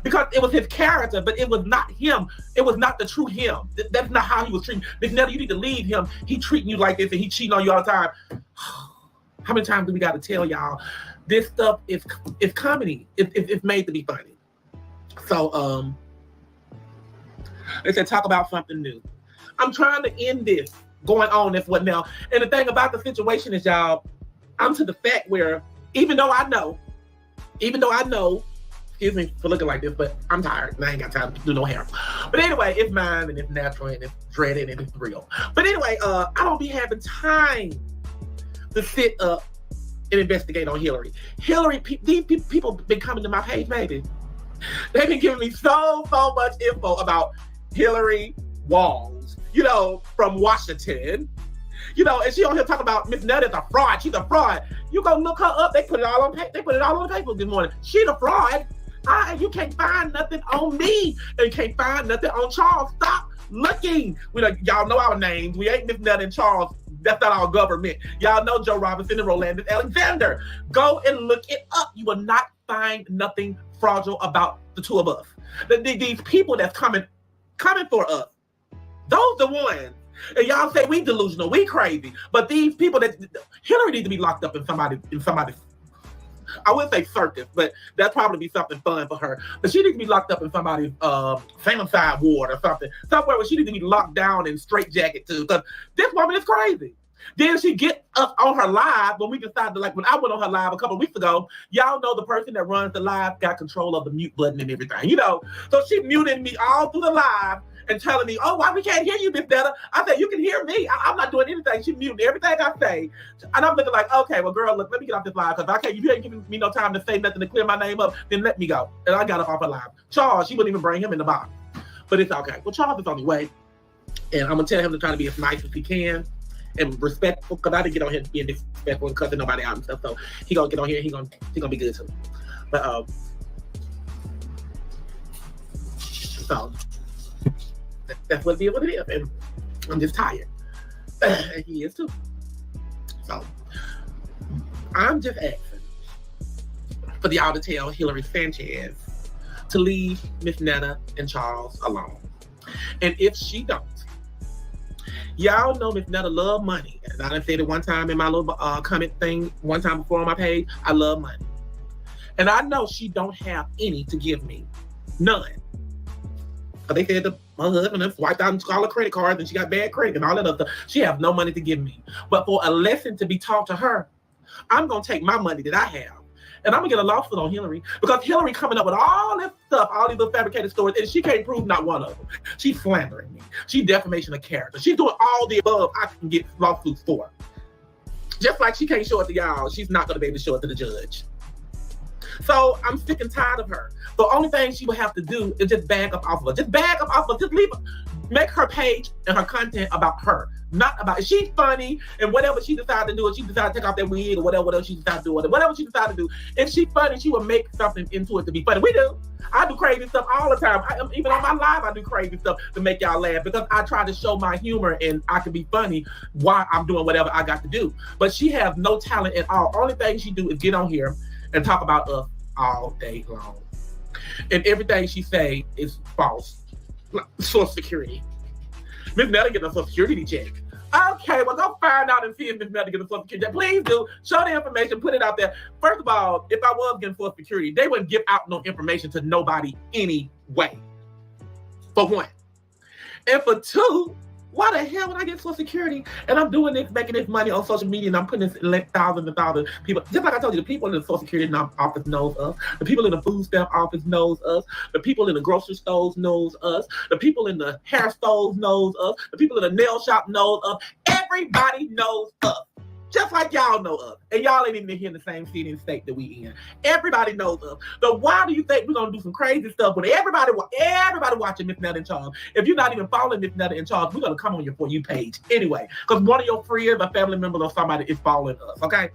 because it was his character, but it was not him. It was not the true him. That's not how he was treating. Miss Netta, you need to leave him. He treating you like this and he cheating on you all the time. How many times do we got to tell y'all this stuff is comedy? It's made to be funny. So they said talk about something new. I'm trying to end this going on this what now. And the thing about the situation is, y'all, I'm to the fact where even though I know, excuse me for looking like this, but I'm tired and I ain't got time to do no hair. But anyway, it's mine and it's natural and it's dreaded and it's real. But anyway, I don't be having time to sit up and investigate on Hillary. These people been coming to my page, baby. They've been giving me so much info about Hillary Walls, from Washington, and she on here talking about Miss Netta is a fraud. She's a fraud. You go look her up. They put it all on the paper this morning. She's a fraud. You can't find nothing on me, and you can't find nothing on Charles. Stop looking. Y'all know our names. We ain't Miss Netta and Charles. That's not our government. Y'all know Joe Robinson and Rolandis Alexander. Go and look it up. You will not find nothing fraudulent about the two of us. These people that's coming for us. Those the ones. And y'all say we delusional, we crazy. But these people that Hillary needs to be locked up in somebody, I wouldn't say circus, but that'd probably be something fun for her. But she needs to be locked up in somebody's famicide ward or something. Somewhere where she needs to be locked down in straitjacket too. Because this woman is crazy. Then she get us on her live when we decided to, when I went on her live a couple of weeks ago, y'all know the person that runs the live got control of the mute button and everything, So she muted me all through the live and telling me, oh, why we can't hear you, Miss Netta? I said, you can hear me. I'm not doing anything. She muted everything I say. And I'm looking like, okay, well, girl, look, let me get off this live because if you ain't giving me no time to say nothing to clear my name up, then let me go. And I got up off her live. Charles, she wouldn't even bring him in the box. But it's okay. Well, Charles is on the way. And I'm going to tell him to try to be as nice as he can and respectful, because I didn't get on here being disrespectful and cussing nobody out and stuff. So he going to get on here. He gonna be good too. But, so that's what it is, and I'm just tired. And he is too. So I'm just asking for y'all to tell Hillary Sanchez to leave Miss Netta and Charles alone. And if she don't, y'all know Miss Netta love money. As I done said it one time in my little comment thing, one time before on my page, I love money. And I know she don't have any to give me. None. But they said my husband wiped out all her credit cards and she got bad credit and all that other stuff. She has no money to give me. But for a lesson to be taught to her, I'm going to take my money that I have and I'm going to get a lawsuit on Hillary, because Hillary coming up with all this stuff, all these little fabricated stories, and she can't prove not one of them. She's slandering me. She's defamation of character. She's doing all the above I can get lawsuits for. Just like she can't show it to y'all, she's not going to be able to show it to the judge. So I'm sick and tired of her. The only thing she would have to do is just bag up off of her. Just bag up off of her. Just leave her. Make her page and her content about her. Not about, she's funny and whatever she decides to do, if she decides to take off that wig or whatever she decides to do, whatever she decides to do, if she's funny, she will make something into it to be funny. We do. I do crazy stuff all the time. Even on my live, I do crazy stuff to make y'all laugh because I try to show my humor and I can be funny while I'm doing whatever I got to do. But she has no talent at all. Only thing she do is get on here and talk about us all day long. And everything she say is false. Social Security. Miss Nelly getting a Social Security check. Okay, well, go find out and see if Miss Nelly getting a Social Security check. Please do. Show the information. Put it out there. First of all, if I was getting Social Security, they wouldn't give out no information to nobody anyway. For one. And for two, why the hell would I get Social Security and I'm doing this, making this money on social media and I'm putting this in like thousands and thousands of people. Just like I told you, the people in the Social Security office knows us. The people in the food stamp office knows us. The people in the grocery stores knows us. The people in the hair stores knows us. The people in the nail shop knows us. Everybody knows us. Just like y'all know us. And y'all ain't even here in the same city and state that we in. Everybody knows us. So why do you think we're going to do some crazy stuff when everybody watching Miss Nelly in Charge? If you're not even following Miss Nelly in Charge, we're going to come on your For You page anyway. Because one of your friends, a family member, or somebody is following us, okay?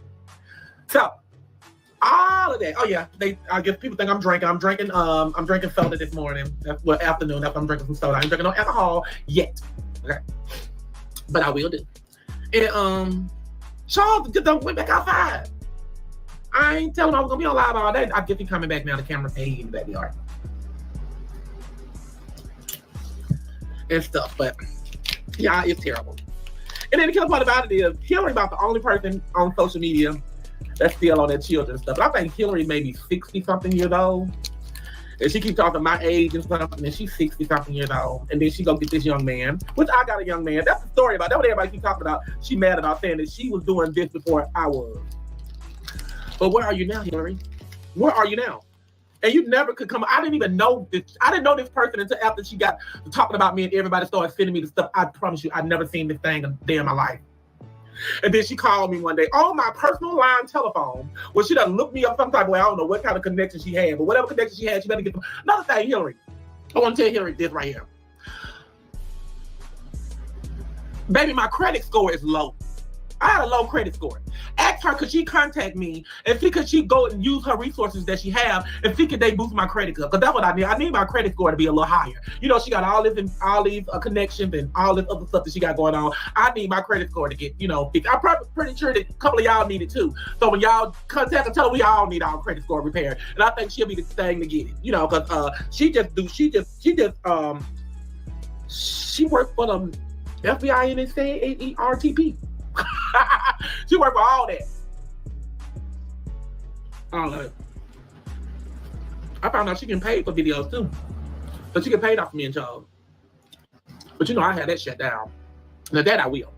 So, all of that. Oh, yeah. I guess people think I'm drinking. I'm drinking soda this morning. Well, afternoon. After I'm drinking some soda. I ain't drinking no alcohol yet. Okay? But I will do. And, Charles just went back outside. I ain't telling him I was gonna be on live all day. I guess he's coming back now. The camera paid in the backyard and stuff. But yeah, it's terrible. And then the killer part about it is Hillary about the only person on social media that's still on their children stuff. But I think Hillary may be 60-something years old. And she keeps talking my age and stuff, and then she's 60-something years old. And then she go get this young man, which I got a young man. That's the story about. That's what everybody keeps talking about. She mad about saying that she was doing this before I was. But where are you now, Hillary? Where are you now? And you never could come. I didn't even know this. I didn't know this person until after she got to talking about me and everybody started sending me the stuff. I promise you, I'd never seen this thing a day in my life. And then she called me one day on my personal line telephone. Well, she done looked me up some type of way. I don't know what kind of connection she had, but whatever connection she had, she better get them. Another thing, Hillary. I want to tell Hillary this right here. Baby, my credit score is low. I had a low credit score. Ask her, could she contact me and see could she go and use her resources that she have and see could they boost my credit up? Because that's what I need. I need my credit score to be a little higher. You know, she got all these connections and all this other stuff that she got going on. I need my credit score to get, fixed. I'm probably pretty sure that a couple of y'all need it too. So when y'all contact her, tell her we all need our credit score repaired. And I think she'll be the thing to get it. Because she worked for the FBI and RTP. She worked for all that. I found out she can pay for videos too. But she get paid off of me and Charles. But I had that shut down. Now that I will.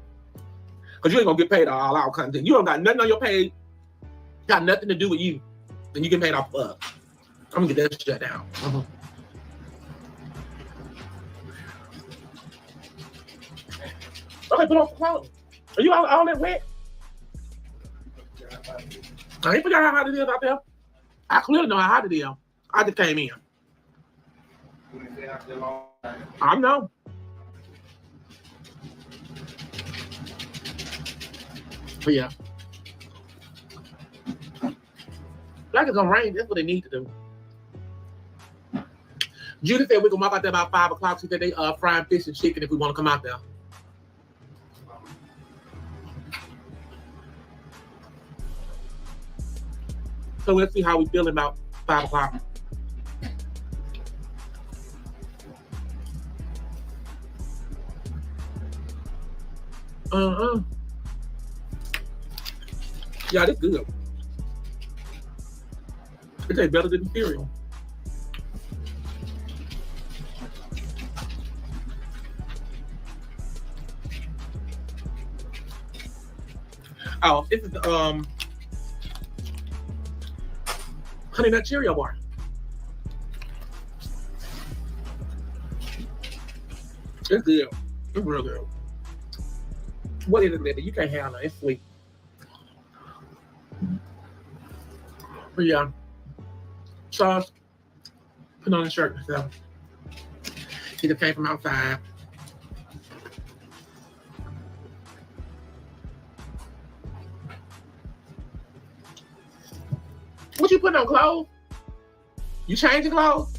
Because you ain't gonna get paid all our content. You don't got nothing on your page. Got nothing to do with you. And you get paid off of us. I'm gonna get that shut down. Okay, put on some clothes. Are you all that wet? I ain't forgot how hot it is out there. I clearly know how hot it is. I just came in. I know. But yeah. Like it's gonna rain, that's what they need to do. Judy said we're gonna walk out there about 5 o'clock. She said they frying fish and chicken if we want to come out there. So let's see how we feel about 5 o'clock. Yeah, that's good. It tastes better than the cereal. Oh, this is Honey Nut Cheerio bar. It's good. It's real good. What is it, baby? You can't have it. It's sweet. But yeah. Sauce. Put on the shirt myself. He just came from outside. What you putting on clothes? You changing clothes?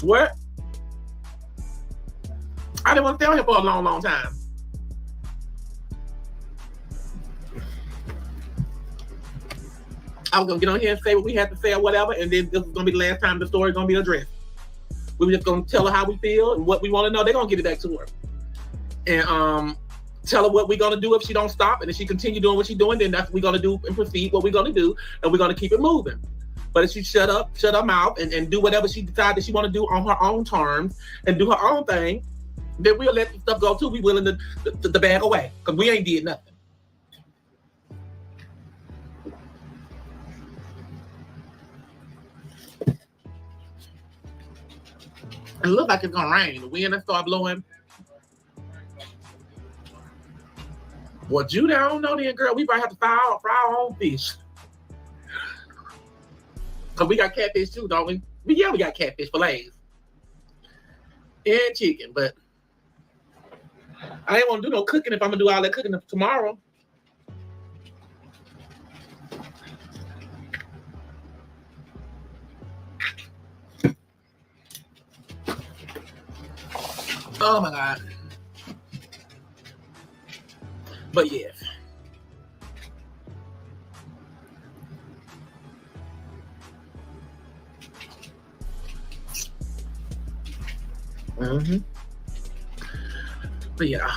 What? I didn't want to stay on here for a long, long time. I was gonna get on here and say what we had to say or whatever, and then this is gonna be the last time the story is gonna be addressed. We were just gonna tell her how we feel and what we want to know. They're gonna give it back to her, and tell her what we're gonna do if she don't stop, and if she continue doing what she's doing, then that's what we're gonna do and proceed what we're gonna do, and we're gonna keep it moving. But if she shut her mouth and do whatever she decides that she want to do on her own terms and do her own thing, then we'll let the stuff go too. We willing to bag away because we ain't did nothing. It looks like it's gonna rain. The wind that start blowing. Well, Judy, I don't know then, girl. We probably have to fry our own fish. Cause we got catfish too, don't we? We got catfish fillets and chicken, but I ain't want to do no cooking if I'm gonna do all that cooking tomorrow. Oh my God. But yes. But yeah.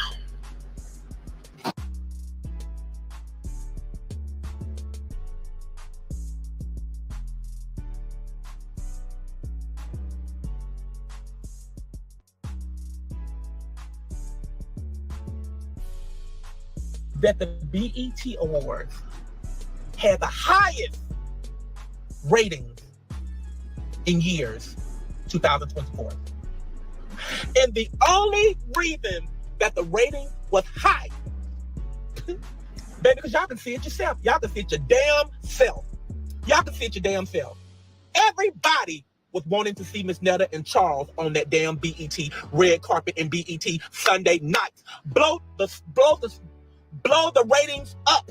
That the BET Awards had the highest ratings in years 2024. And the only reason that the rating was high, baby, because y'all can see it yourself. Y'all can see it your damn self. Y'all can see it your damn self. Everybody was wanting to see Miss Netta and Charles on that damn BET red carpet and BET Sunday night. Blow the ratings up.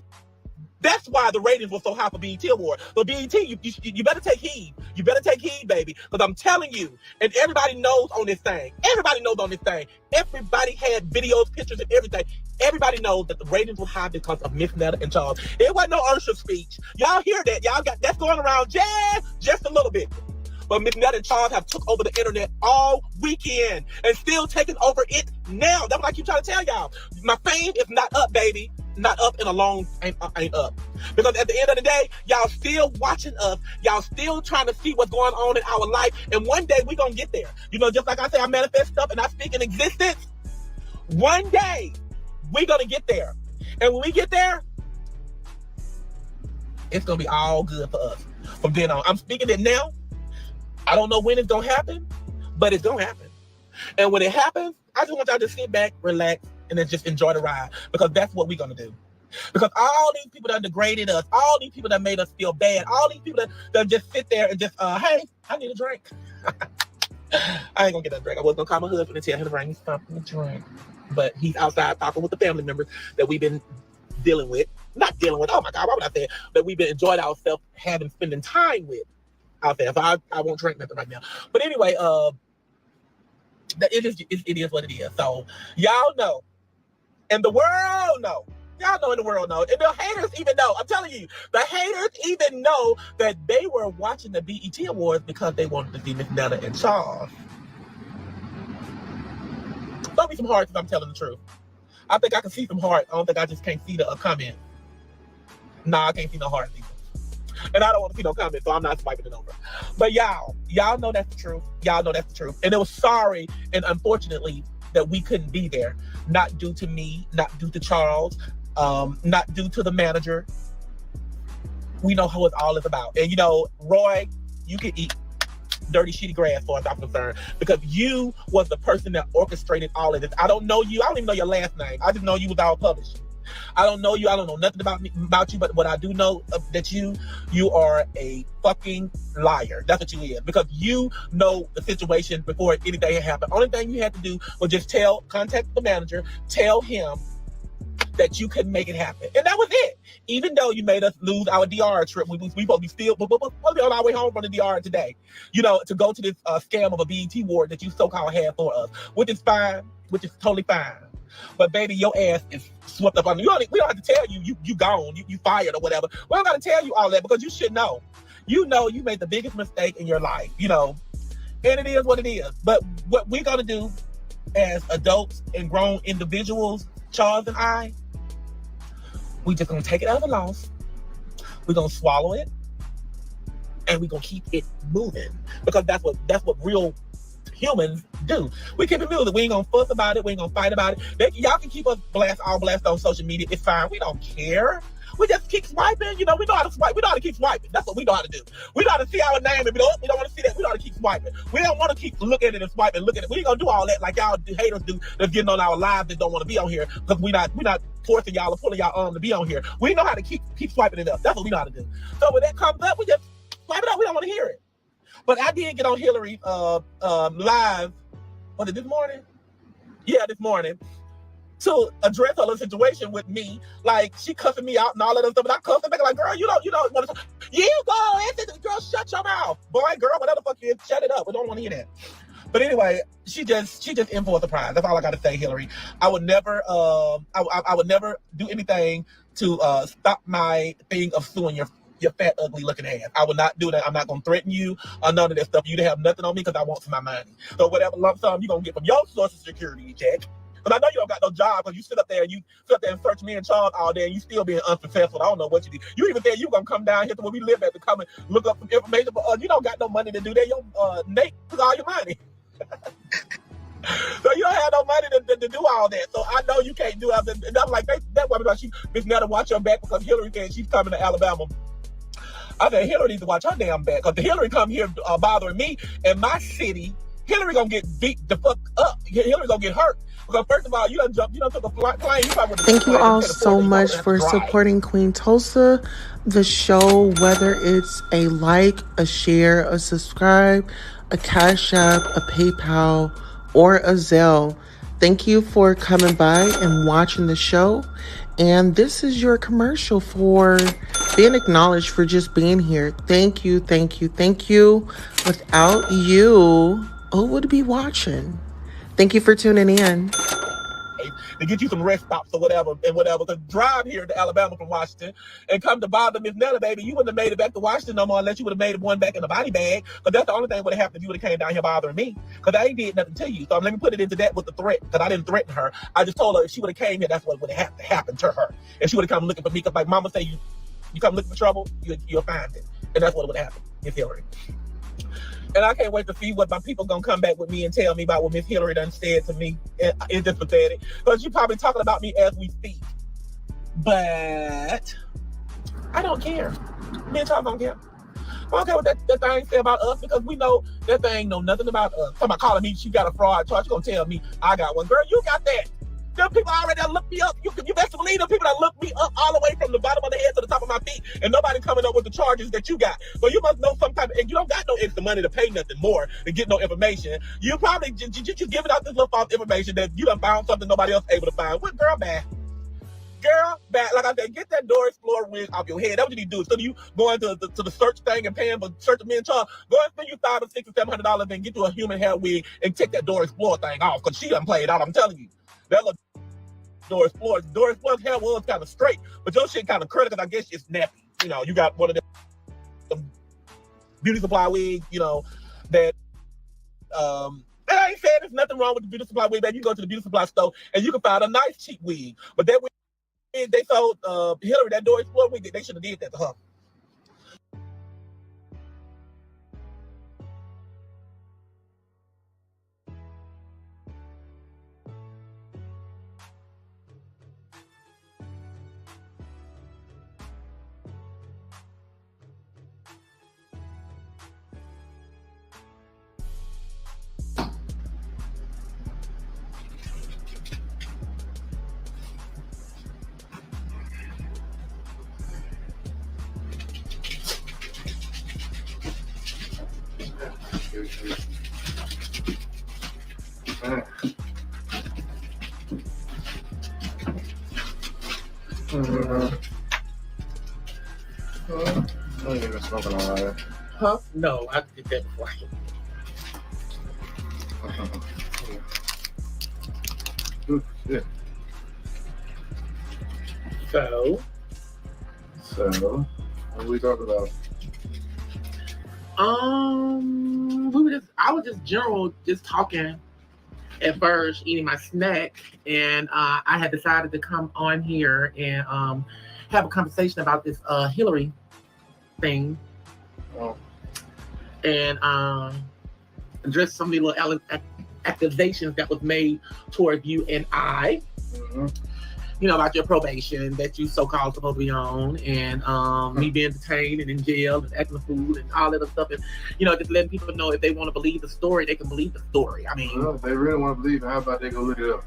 That's why the ratings were so high for BET Award. So BET, you better take heed. You better take heed, baby. Because I'm telling you, and everybody knows on this thing. Everybody knows on this thing. Everybody had videos, pictures, and everything. Everybody knows that the ratings were high because of Miss Netta and Charles. It wasn't no Ursula speech. Y'all hear that? Y'all got that's going around just a little bit. But Miss Netta and Charles have took over the internet all weekend and still taking over it now. That's what I keep trying to tell y'all. My fame is not up, baby. Not up and alone ain't up. Because at the end of the day, y'all still watching us. Y'all still trying to see what's going on in our life. And one day we gonna get there. You know, just like I say, I manifest stuff and I speak in existence. One day we gonna get there. And when we get there, it's gonna be all good for us from then on. I'm speaking it now. I don't know when it's gonna happen, but it's gonna happen. And when it happens, I just want y'all to sit back, relax, and then just enjoy the ride, because that's what we're gonna do. Because all these people that degraded us, all these people that made us feel bad, all these people that just sit there and just, hey, I need a drink. I ain't gonna get that drink. I was gonna call my husband and tell him to bring me something to drink. But he's outside talking with the family members that we've been dealing with. Not dealing with, oh my God, why would I say it? But we've been enjoying ourselves spending time with out there. So I won't drink nothing right now. But anyway, it is what it is. So y'all know. And the world know. Y'all know, and the world know. And the haters even know. I'm telling you, the haters even know that they were watching the BET Awards because they wanted to see Miss Netta and Charles. Don't be some hearts if I'm telling the truth. I think I can see some hearts. I don't think I just can't see the comment. Nah, I can't see no hearts either. And I don't want to see no comments, so I'm not swiping it over. But y'all know that's the truth. Y'all know that's the truth. And it was sorry and unfortunately that we couldn't be there. Not due to me, not due to Charles, not due to the manager. We know how it all is about. And you know, Roy, you can eat dirty, shitty grass as far as I'm concerned, because you was the person that orchestrated all of this. I don't know you. I don't even know your last name. I just know you was all published. I don't know you. I don't know nothing about you, but what I do know that you are a fucking liar. That's what you is, because you know the situation before anything had happened. Only thing you had to do was just contact the manager, tell him that you couldn't make it happen, and that was it. Even though you made us lose our DR trip, we supposed to be still on our way home from the DR today, you know, to go to this scam of a BET award that you so-called had for us, which is fine, which is totally fine. But baby, your ass is swept up on. We don't have to tell you you gone, you fired or whatever. We don't got to tell you all that because you should know. You know you made the biggest mistake in your life, you know. And it is what it is. But what we're gonna do as adults and grown individuals, Charles and I, we just gonna take it as a loss. We're gonna swallow it, and we're gonna keep it moving because that's what real humans do. We keep it moving. We ain't gonna fuss about it. We ain't gonna fight about it. Y'all can keep us blast on social media. It's fine. We don't care. We just keep swiping. You know, we know how to swipe. We know how to keep swiping. That's what we know how to do. We know how to see our name and we don't want to see that. We know how to keep swiping. We don't want to keep looking at it and swiping, look at it. We ain't gonna do all that like y'all haters do that's getting on our lives that don't want to be on here because we're not forcing y'all or pulling y'all on to be on here. We know how to keep swiping it up. That's what we know how to do. So when that comes up, we just swipe it up. We don't want to hear it. But I did get on Hillary live, was it this morning? Yeah, this morning, to address her little situation with me. Like, she cussing me out and all that other stuff. And I cussed her back like, girl, you don't want to, you go, girl, shut your mouth. Boy, girl, whatever the fuck you is, shut it up. We don't want to hear that. But anyway, she just in for a surprise. That's all I got to say, Hillary. I would never, I would never do anything to stop my thing of suing your fat, ugly looking ass. I will not do that. I'm not going to threaten you or none of that stuff. You to have nothing on me because I want my money. So whatever lump sum you're going to get from your Social Security check, because I know you don't got no job because you sit up there and search me and Charles all day and you still being unsuccessful. I don't know what you do. You even said you going to come down here to where we live at to come and look up some information, but you don't got no money to do that. Your Nate took all your money. So you don't have no money to do all that. So I know you can't do it. And I'm like, that woman, Miss Netta, watch her back because Hillary said she's coming to Alabama. I said, Hillary needs to watch her damn back because Hillary come here bothering me in my city. Hillary gonna get beat the fuck up. Hillary gonna get hurt. Because first of all, you done took a plane. Thank you all so much for supporting Queen Tulsa, the show, whether it's a like, a share, a subscribe, a Cash App, a PayPal, or a Zelle. Thank you for coming by and watching the show. And this is your commercial for being acknowledged for just being here. Thank you, thank you, thank you. Without you, who would be watching? Thank you for tuning in. To get you some rest stops or whatever, because drive here to Alabama from Washington and come to bother Miss Netta, baby, you wouldn't have made it back to Washington no more unless you would have made it one back in the body bag, because that's the only thing would have happened if you would have came down here bothering me, because I ain't did nothing to you. So let me put it into that with the threat, because I didn't threaten her. I just told her if she would have came here, that's what would have happened to her. If she would have come looking for me, because like Mama say, you come looking for trouble, you'll find it. And that's what would have happened, Miss Hillary. And I can't wait to see what my people gonna come back with me and tell me about what Miss Hillary done said to me. It's just pathetic. Because you probably talking about me as we speak. But I don't care. Me and Charles don't care. I don't care what that thing say about us, because we know that thing know nothing about us. Somebody calling me, she got a fraud charge. She gonna tell me I got one. Girl, you got that. Them people already done looked me up. You best believe them people that looked me up all the way from the bottom of the head to the top of my feet, and nobody coming up with the charges that you got. So you must know some type of, and you don't got no extra money to pay nothing more to get no information. You probably just giving out this little false information that you done found something nobody else able to find. What, girl, bad? Girl, bad. Like I said, get that Dora Explorer wig off your head. That's what you need to do. Instead of you going to the search thing and paying for search of me and Charles, go and spend you $500 or $700 and get you a human hair wig and take that Dora Explorer thing off, because she done played out. I'm telling you. That look Dora Explorer's hair was kind of straight, but your shit kind of curly, because I guess it's nappy. You know, you got one of them beauty supply wigs, you know, that and I ain't saying there's nothing wrong with the beauty supply wig, baby. You go to the beauty supply store and you can find a nice cheap wig. But that wig they sold Hillary, that Dora Explorer wig, they should have did that to her. Huh? No, I did that before. Good shit. So, what are we talking about? I was just just talking at first, eating my snack, and I had decided to come on here and have a conversation about this Hillary thing, and address some of the little accusations that was made toward you and I. Mm-hmm. You know, about your probation that you so-called supposed to be on, and me being detained and in jail and acting a fool and all that other stuff, and you know, just letting people know if they want to believe the story, they can believe the story. I mean, well, if they really want to believe it, how about they go look it up?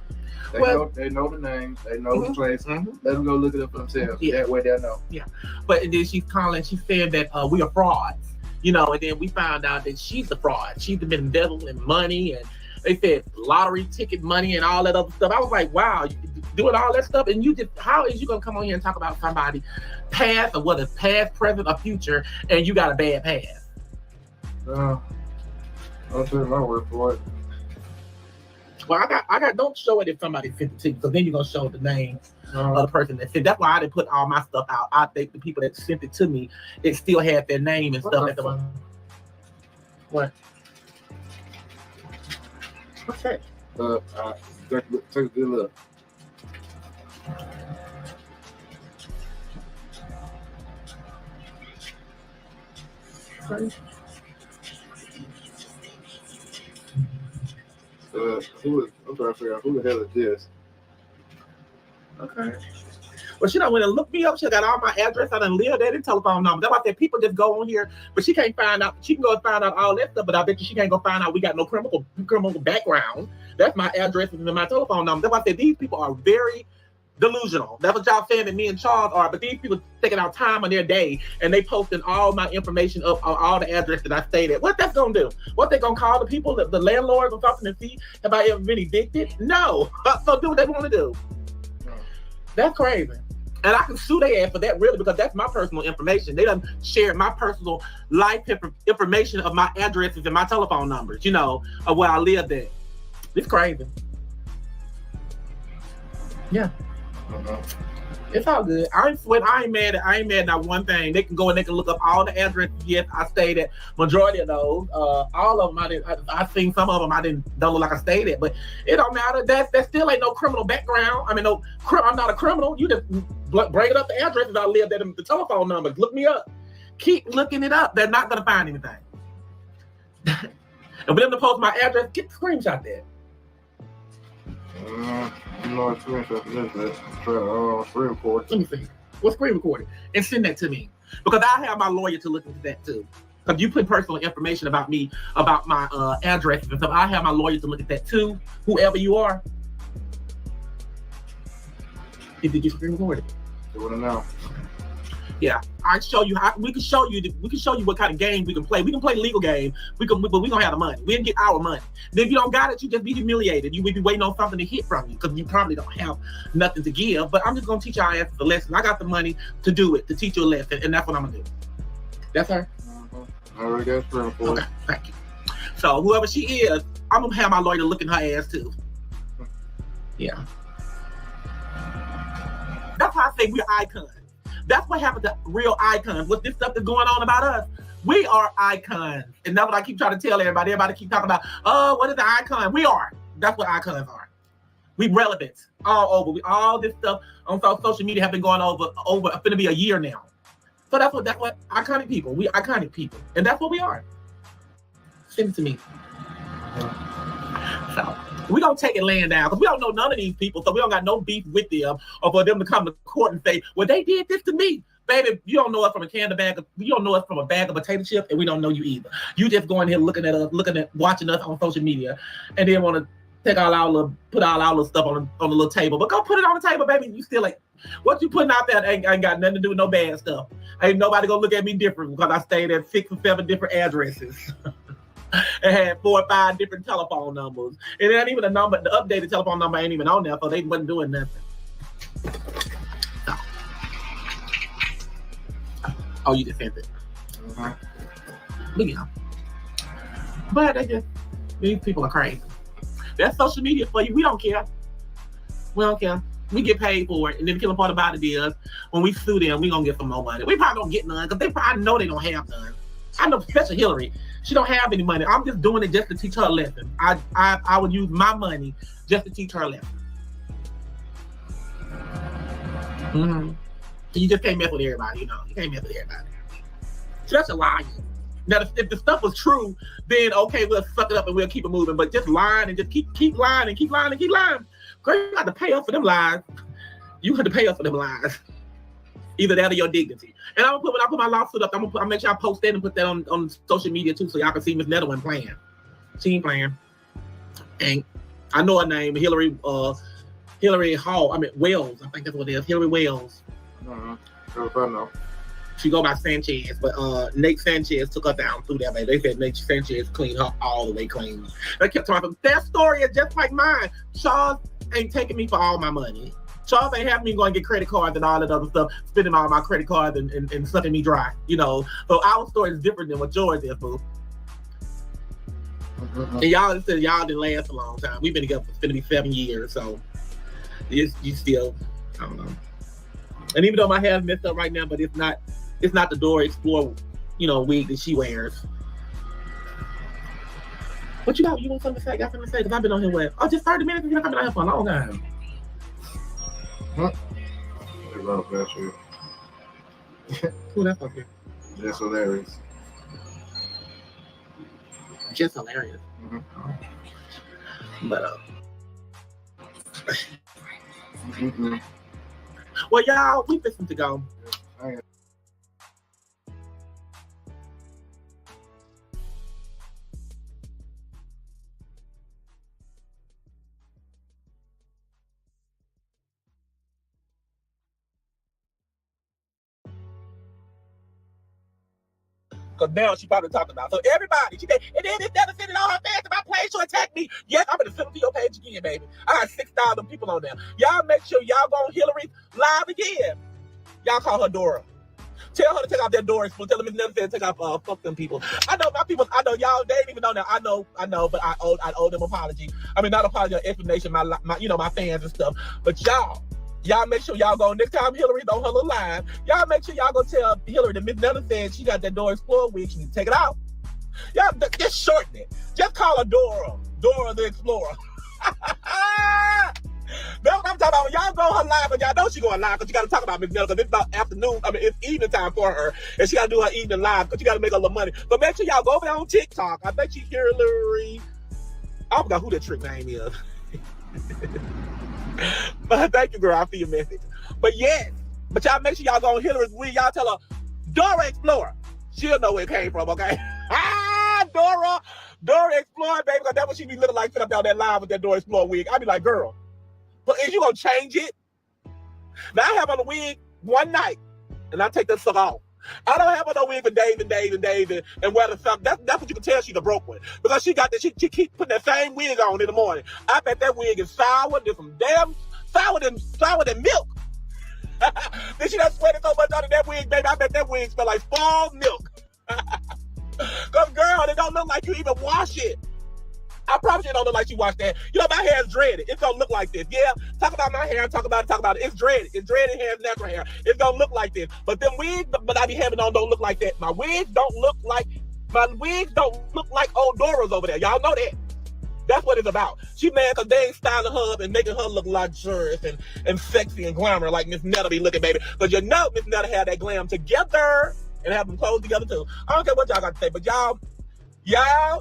They know the name, they know the place. Let them go look it up for themselves. Yeah. That way they'll know. Yeah, but and then she's saying that we are frauds, you know, and then we found out that she's the fraud. She's been embezzling money, and they said lottery ticket money and all that other stuff. I was like, wow, you doing all that stuff, and you just, how is you gonna come on here and talk about somebody past, or whether it's past, present, or future, and you got a bad past? No, I'll take my word for it. Well, I got. Don't show it if somebody sent it to you, because then you're gonna show the name of the person that sent. That's why I didn't put all my stuff out. I think the people that sent it to me, it still had their name and stuff. What? What's that? Take a good look. I'm trying to figure out who the hell is this. Okay. Well, she done went and looked me up. She got all my address. I done lived there, and telephone number. That's why I said people just go on here, but she can't find out. She can go and find out all that stuff, but I bet you she can't go find out we got no criminal background. That's my address and my telephone number. That's why I said these people are very delusional. That's what y'all saying that me and Charles are, but these people taking out time on their day and they posting all my information up on all the addresses that I stayed at. What that's gonna do? What they gonna call the people, the landlords or something, to see have I ever been evicted? No. So do what they want to do. That's crazy. And I can sue their ass for that, really, because that's my personal information. They done shared my personal life information of my addresses and my telephone numbers, you know, of where I lived at. It's crazy. Yeah. It's all good. I ain't mad at not one thing. They can go and they can look up all the addresses. Yes, I stayed at majority of those. All of them I seen some of them don't look like I stayed at, but it don't matter. That still ain't no criminal background. I mean, I'm not a criminal. You just bring up the addresses I lived at, the telephone numbers. Look me up. Keep looking it up. They're not gonna find anything. And for them to post my address, get the screenshot there. No screenshot for this. Screen record. Let me see. What screen recording? And send that to me. Because I have my lawyer to look into that too. Because you put personal information about me, about my addresses and stuff. I have my lawyer to look at that too. Whoever you are. Did you screen record it? You want to know? Yeah, I show you how we can show you what kind of game we can play. We can play legal game. But we gonna have the money. We can get our money. Then if you don't got it, you just be humiliated. You would be waiting on something to hit from you because you probably don't have nothing to give. But I'm just gonna teach our asses a lesson. I got the money to do it, to teach you a lesson, and that's what I'm gonna do. That's her. I already got screen record. Okay, thank you. So whoever she is, I'm gonna have my lawyer look in her ass too. Yeah. That's how I say we're icons. That's what happened to real icons. With this stuff that's going on about us, we are icons. And that's what I keep trying to tell everybody. Everybody keep talking about, oh, what is an icon? We are. That's what icons are. We relevant all over. All this stuff on social media have been going over finna be a year now. So that's what iconic people. We iconic people. And that's what we are. Send it to me. So we gonna take it laying down because we don't know none of these people, so we don't got no beef with them or for them to come to court and say, well, they did this to me. Baby, you don't know us from a can of bag of, you don't know us from a bag of potato chips, and we don't know you either. You just going here looking at us, watching us on social media, and then want to put all our little stuff on the little table. But go put it on the table, baby. You still like what you putting out there ain't got nothing to do with no bad stuff. Ain't nobody gonna look at me different because I stayed at 6 or 7 different addresses. And had 4 or 5 different telephone numbers. And it ain't even the updated telephone number ain't even on there, so they wasn't doing nothing. So. Oh, you just sent it. But yeah. But these people are crazy. That's social media for you. We don't care. We don't care. We get paid for it. And then the killer part about it is, when we sue them, we gonna get some more money. We probably don't get none, because they probably know they don't have none. I know, especially Hillary. She don't have any money. I'm just doing it just to teach her a lesson. I would use my money just to teach her a lesson. Mm-hmm. You just can't mess with everybody, you know. You can't mess with everybody. Just a liar. Now, if the stuff was true, then okay, we'll suck it up and we'll keep it moving. But just lying and just keep lying and keep lying and keep lying. Girl, you got to pay us for them lies. You have to pay us for them lies. Either that or your dignity. And when I put my lawsuit up, I'm gonna make sure I post that and put that on social media too, so y'all can see Miss Nettle ain't playing. She ain't playing. And I know her name, Hillary Hall. I mean Wells. I think that's what it is. Hillary Wells. I know. She go by Sanchez, but Nate Sanchez took her down through that, baby. They said Nate Sanchez cleaned her all the way clean. They kept talking about their story is just like mine. Charles ain't taking me for all my money. Charles ain't having me go and get credit cards and all that other stuff, spending all my credit cards and sucking me dry, you know. So our story is different than what yours is, boo. And y'all said y'all didn't last a long time. We've been together for it's gonna be 7 years, so you still, I don't know. And even though my hair's messed up right now, but it's not the Dora Explorer, you know, wig that she wears. What you got? You want something to say? Got something to say? Because I've been on here with just 30 minutes. I've been on here for a long time. Huh? They love that shit. Who that's okay? Just hilarious. Just hilarious. But well, y'all, we listen to go. Because now she probably talking about. So everybody, she said, and then it's never sending all her fans to my page to attack me. Yes, I'm going to send them to your page again, baby. I got 6,000 people on there. Y'all make sure y'all go on Hillary live again. Y'all call her Dora. Tell her to take off that Dora. Tell them it's never said take off fuck them people. I know my people, I know y'all, they ain't even know that. I know, but I owe them apology. I mean, not apology, explanation, my you know, my fans and stuff. But y'all make sure y'all go next time Hillary's on her little line. Y'all make sure y'all go tell Hillary that Miss Nelson said she got that Dora Explorer wig. She can take it out. Y'all just shorten it. Just call her Dora the Explorer. That's what I'm talking about. When y'all go on her live, and y'all know she going live because you got to talk about Miss Nelson. It's about afternoon. I mean, it's evening time for her, and she got to do her evening live because she got to make a little money. So make sure y'all go over there on TikTok. I bet she's Hillary. I forgot who that trick name is. But thank you, girl. I feel your message. But yes, but y'all make sure y'all go on Hillary's wig. Y'all tell her Dora Explorer. She'll know where it came from, okay? Dora Explorer, baby, because that's what she be looking like sitting up down that live with that Dora Explorer wig. I be like, girl, but is you gonna change it? Now I have on the wig one night, and I take that sucker off. I don't have on no wig for Dave and wear the suck. That's what you can tell she's a broke one. Because she got that, she keep putting that same wig on in the morning. I bet that wig is sour. There's some damn sour than milk. Then she done sweated so much out of that wig, baby. I bet that wig smell like fall milk. Because girl, it don't look like you even wash it. I promise you it don't look like you washed that. You know, my hair is dreaded. It's gonna look like this. Yeah, talk about my hair, talk about it. It's dreaded. It's dreaded hair, it's natural hair. It's gonna look like this. But them wigs that I be having on don't look like that. My wigs don't look like old Dora's over there. Y'all know that. That's what it's about. She mad because they ain't styling her up and making her look luxurious and sexy and glamour like Miss Nettle be looking, baby. Because you know Miss Nettle had that glam together and have them clothes together too. I don't care what y'all got to say, but y'all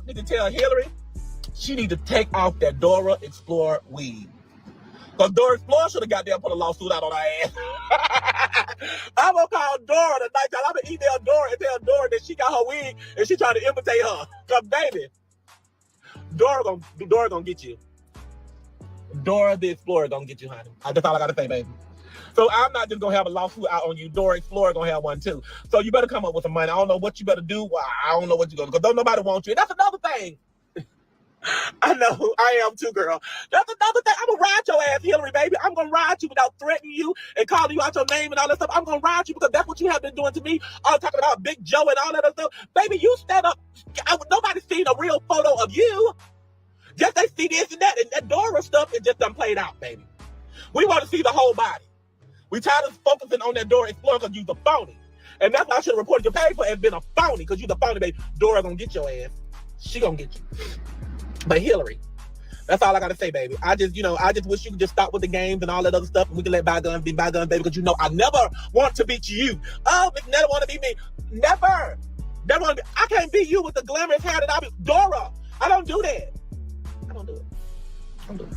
need to tell Hillary she need to take off that Dora Explorer wig. Because Dora Explorer should have got there and put a lawsuit out on her ass. I'm going to call Dora tonight. I'm going to email Dora and tell Dora that she got her wig and she trying to imitate her. Because, baby, Dora gonna get you. Dora the Explorer gonna get you, honey. That's all I got to say, baby. So I'm not just going to have a lawsuit out on you. Dora Explorer going to have one, too. So you better come up with some money. I don't know what you better do. Well, I don't know what you're going to do. Because don't nobody want you. And that's another thing. I know, I am too, girl. That's another thing. I'm gonna ride your ass, Hillary, baby. I'm gonna ride you without threatening you and calling you out your name and all that stuff. I'm gonna ride you because that's what you have been doing to me. I'm talking about Big Joe and all that other stuff. Baby, you stand up. Nobody's seen a real photo of you. Just they see this and that. And that Dora stuff is just done played out, baby. We want to see the whole body. We tired of focusing on that Dora Explorer because you're a phony. And that's why I should have reported your pay for as being a phony, because you're the phony, baby. Dora gonna get your ass. She gonna get you. But Hillary, that's all I gotta say, baby. I just wish you could just stop with the games and all that other stuff, and we can let bygones be bygones, baby, because I never want to beat you. Oh, Miss Netta want to beat me. Never. Never want to be. I can't beat you with the glamorous hair that I be. Dora, I don't do that. I don't do it. I don't do it.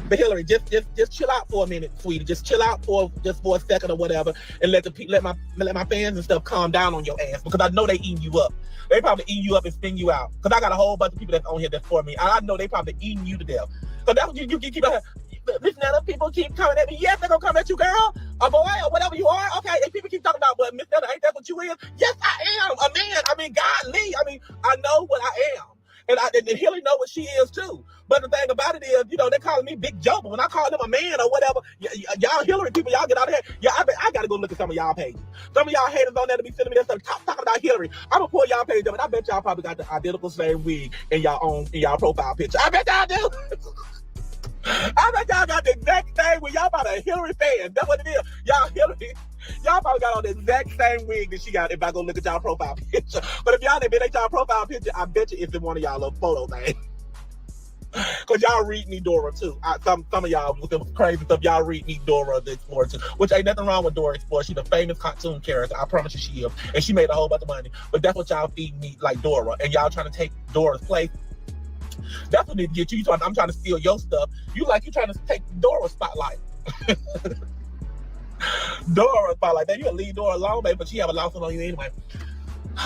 But Hillary, just chill out for a minute, sweetie. Just chill out for a second or whatever, and let my fans and stuff calm down on your ass, because I know they eating you up. They probably eating you up and spin you out. Because I got a whole bunch of people that's on here that's for me. I know they probably eating you to death. So that's what you keep out here. Listen, Netta, people keep coming at me. Yes, they're gonna come at you, girl, a boy, or whatever you are. Okay, and people keep talking about, but Miss Netta, ain't that what you is? Yes, I am a man. I mean, godly. I mean, I know what I am. And Hillary know what she is too. But the thing about it is, they calling me Big Joe. But when I call them a man or whatever, y'all Hillary people, y'all get out of here. Yeah, I gotta go look at some of y'all pages. Some of y'all haters on there to be sending me that stuff talking about Hillary. I'm gonna pull y'all page up, and I bet y'all probably got the identical same wig in y'all profile picture. I bet y'all do. I bet y'all got the exact same wig. Y'all about a Hillary fan. That's what it is. Y'all Hillary. Y'all probably got on the exact same wig that she got if I go look at y'all profile picture. But if y'all didn't at y'all profile picture, I bet you it's in one of y'all little photos, man. Because y'all read me Dora too. Some of y'all with them crazy stuff, y'all read me Dora the Explorer too. Which ain't nothing wrong with Dora Explorer. She's a famous cartoon character. I promise you she is. And she made a whole bunch of money. But that's what y'all feed me, like Dora. And y'all trying to take Dora's place. That's what need to get you. I'm trying to steal your stuff. You trying to take Dora's spotlight. Dora spotlight. Then you can leave Dora alone, baby, but she have a lawsuit on you anyway.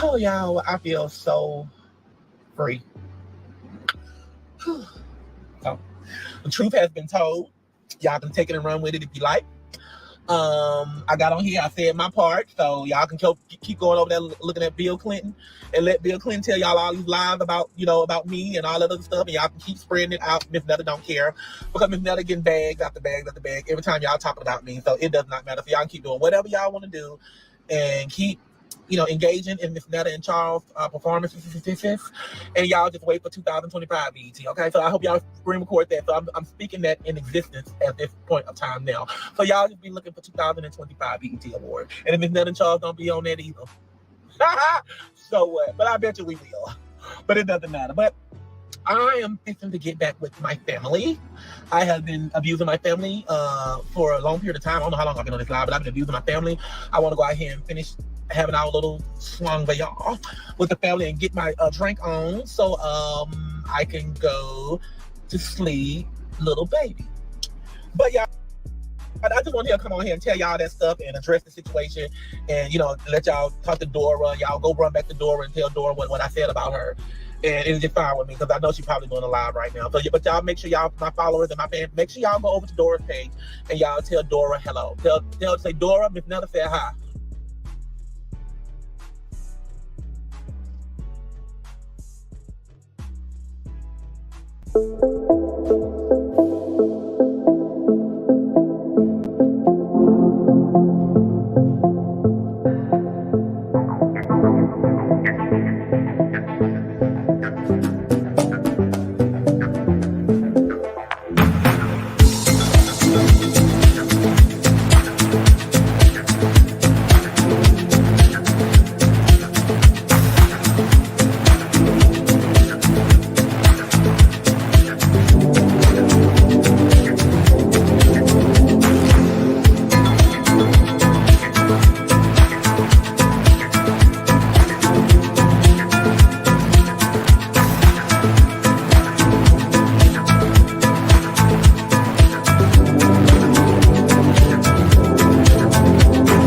Oh, y'all, I feel so free. So, the truth has been told. Y'all can take it and run with it if you like. I got on here, I said my part, so y'all can keep going over there looking at Bill Clinton and let Bill Clinton tell y'all all these lies about me and all that other stuff, and y'all can keep spreading it out. Miss Netta don't care, because Miss Netta getting bags after bags after bag every time y'all talking about me, so it does not matter. So y'all can keep doing whatever y'all want to do and keep engaging in Miss Netta and Charles' performances, and y'all just wait for 2025 BET, okay? So I hope y'all screen record that. So I'm speaking that in existence at this point of time now. So y'all just be looking for 2025 BET Award. And if Miss Netta and Charles don't be on that either, so what? But I bet you we will. But it doesn't matter. But I am fixing to get back with my family. I have been abusing my family for a long period of time. I don't know how long I've been on this live, but I've been abusing my family. I want to go out here and finish having our little swung y'all with the family and get my drink on, so I can go to sleep, little baby. But y'all, I just want to come on here and tell y'all that stuff and address the situation, and let y'all talk to Dora. Y'all go run back to Dora and tell Dora what I said about her. And it's just fine with me, because I know she's probably doing a live right now. So, but y'all make sure y'all, my followers and my fans, make sure y'all go over to Dora's page and y'all tell Dora hello. Say, Dora, Miss Netta said hi.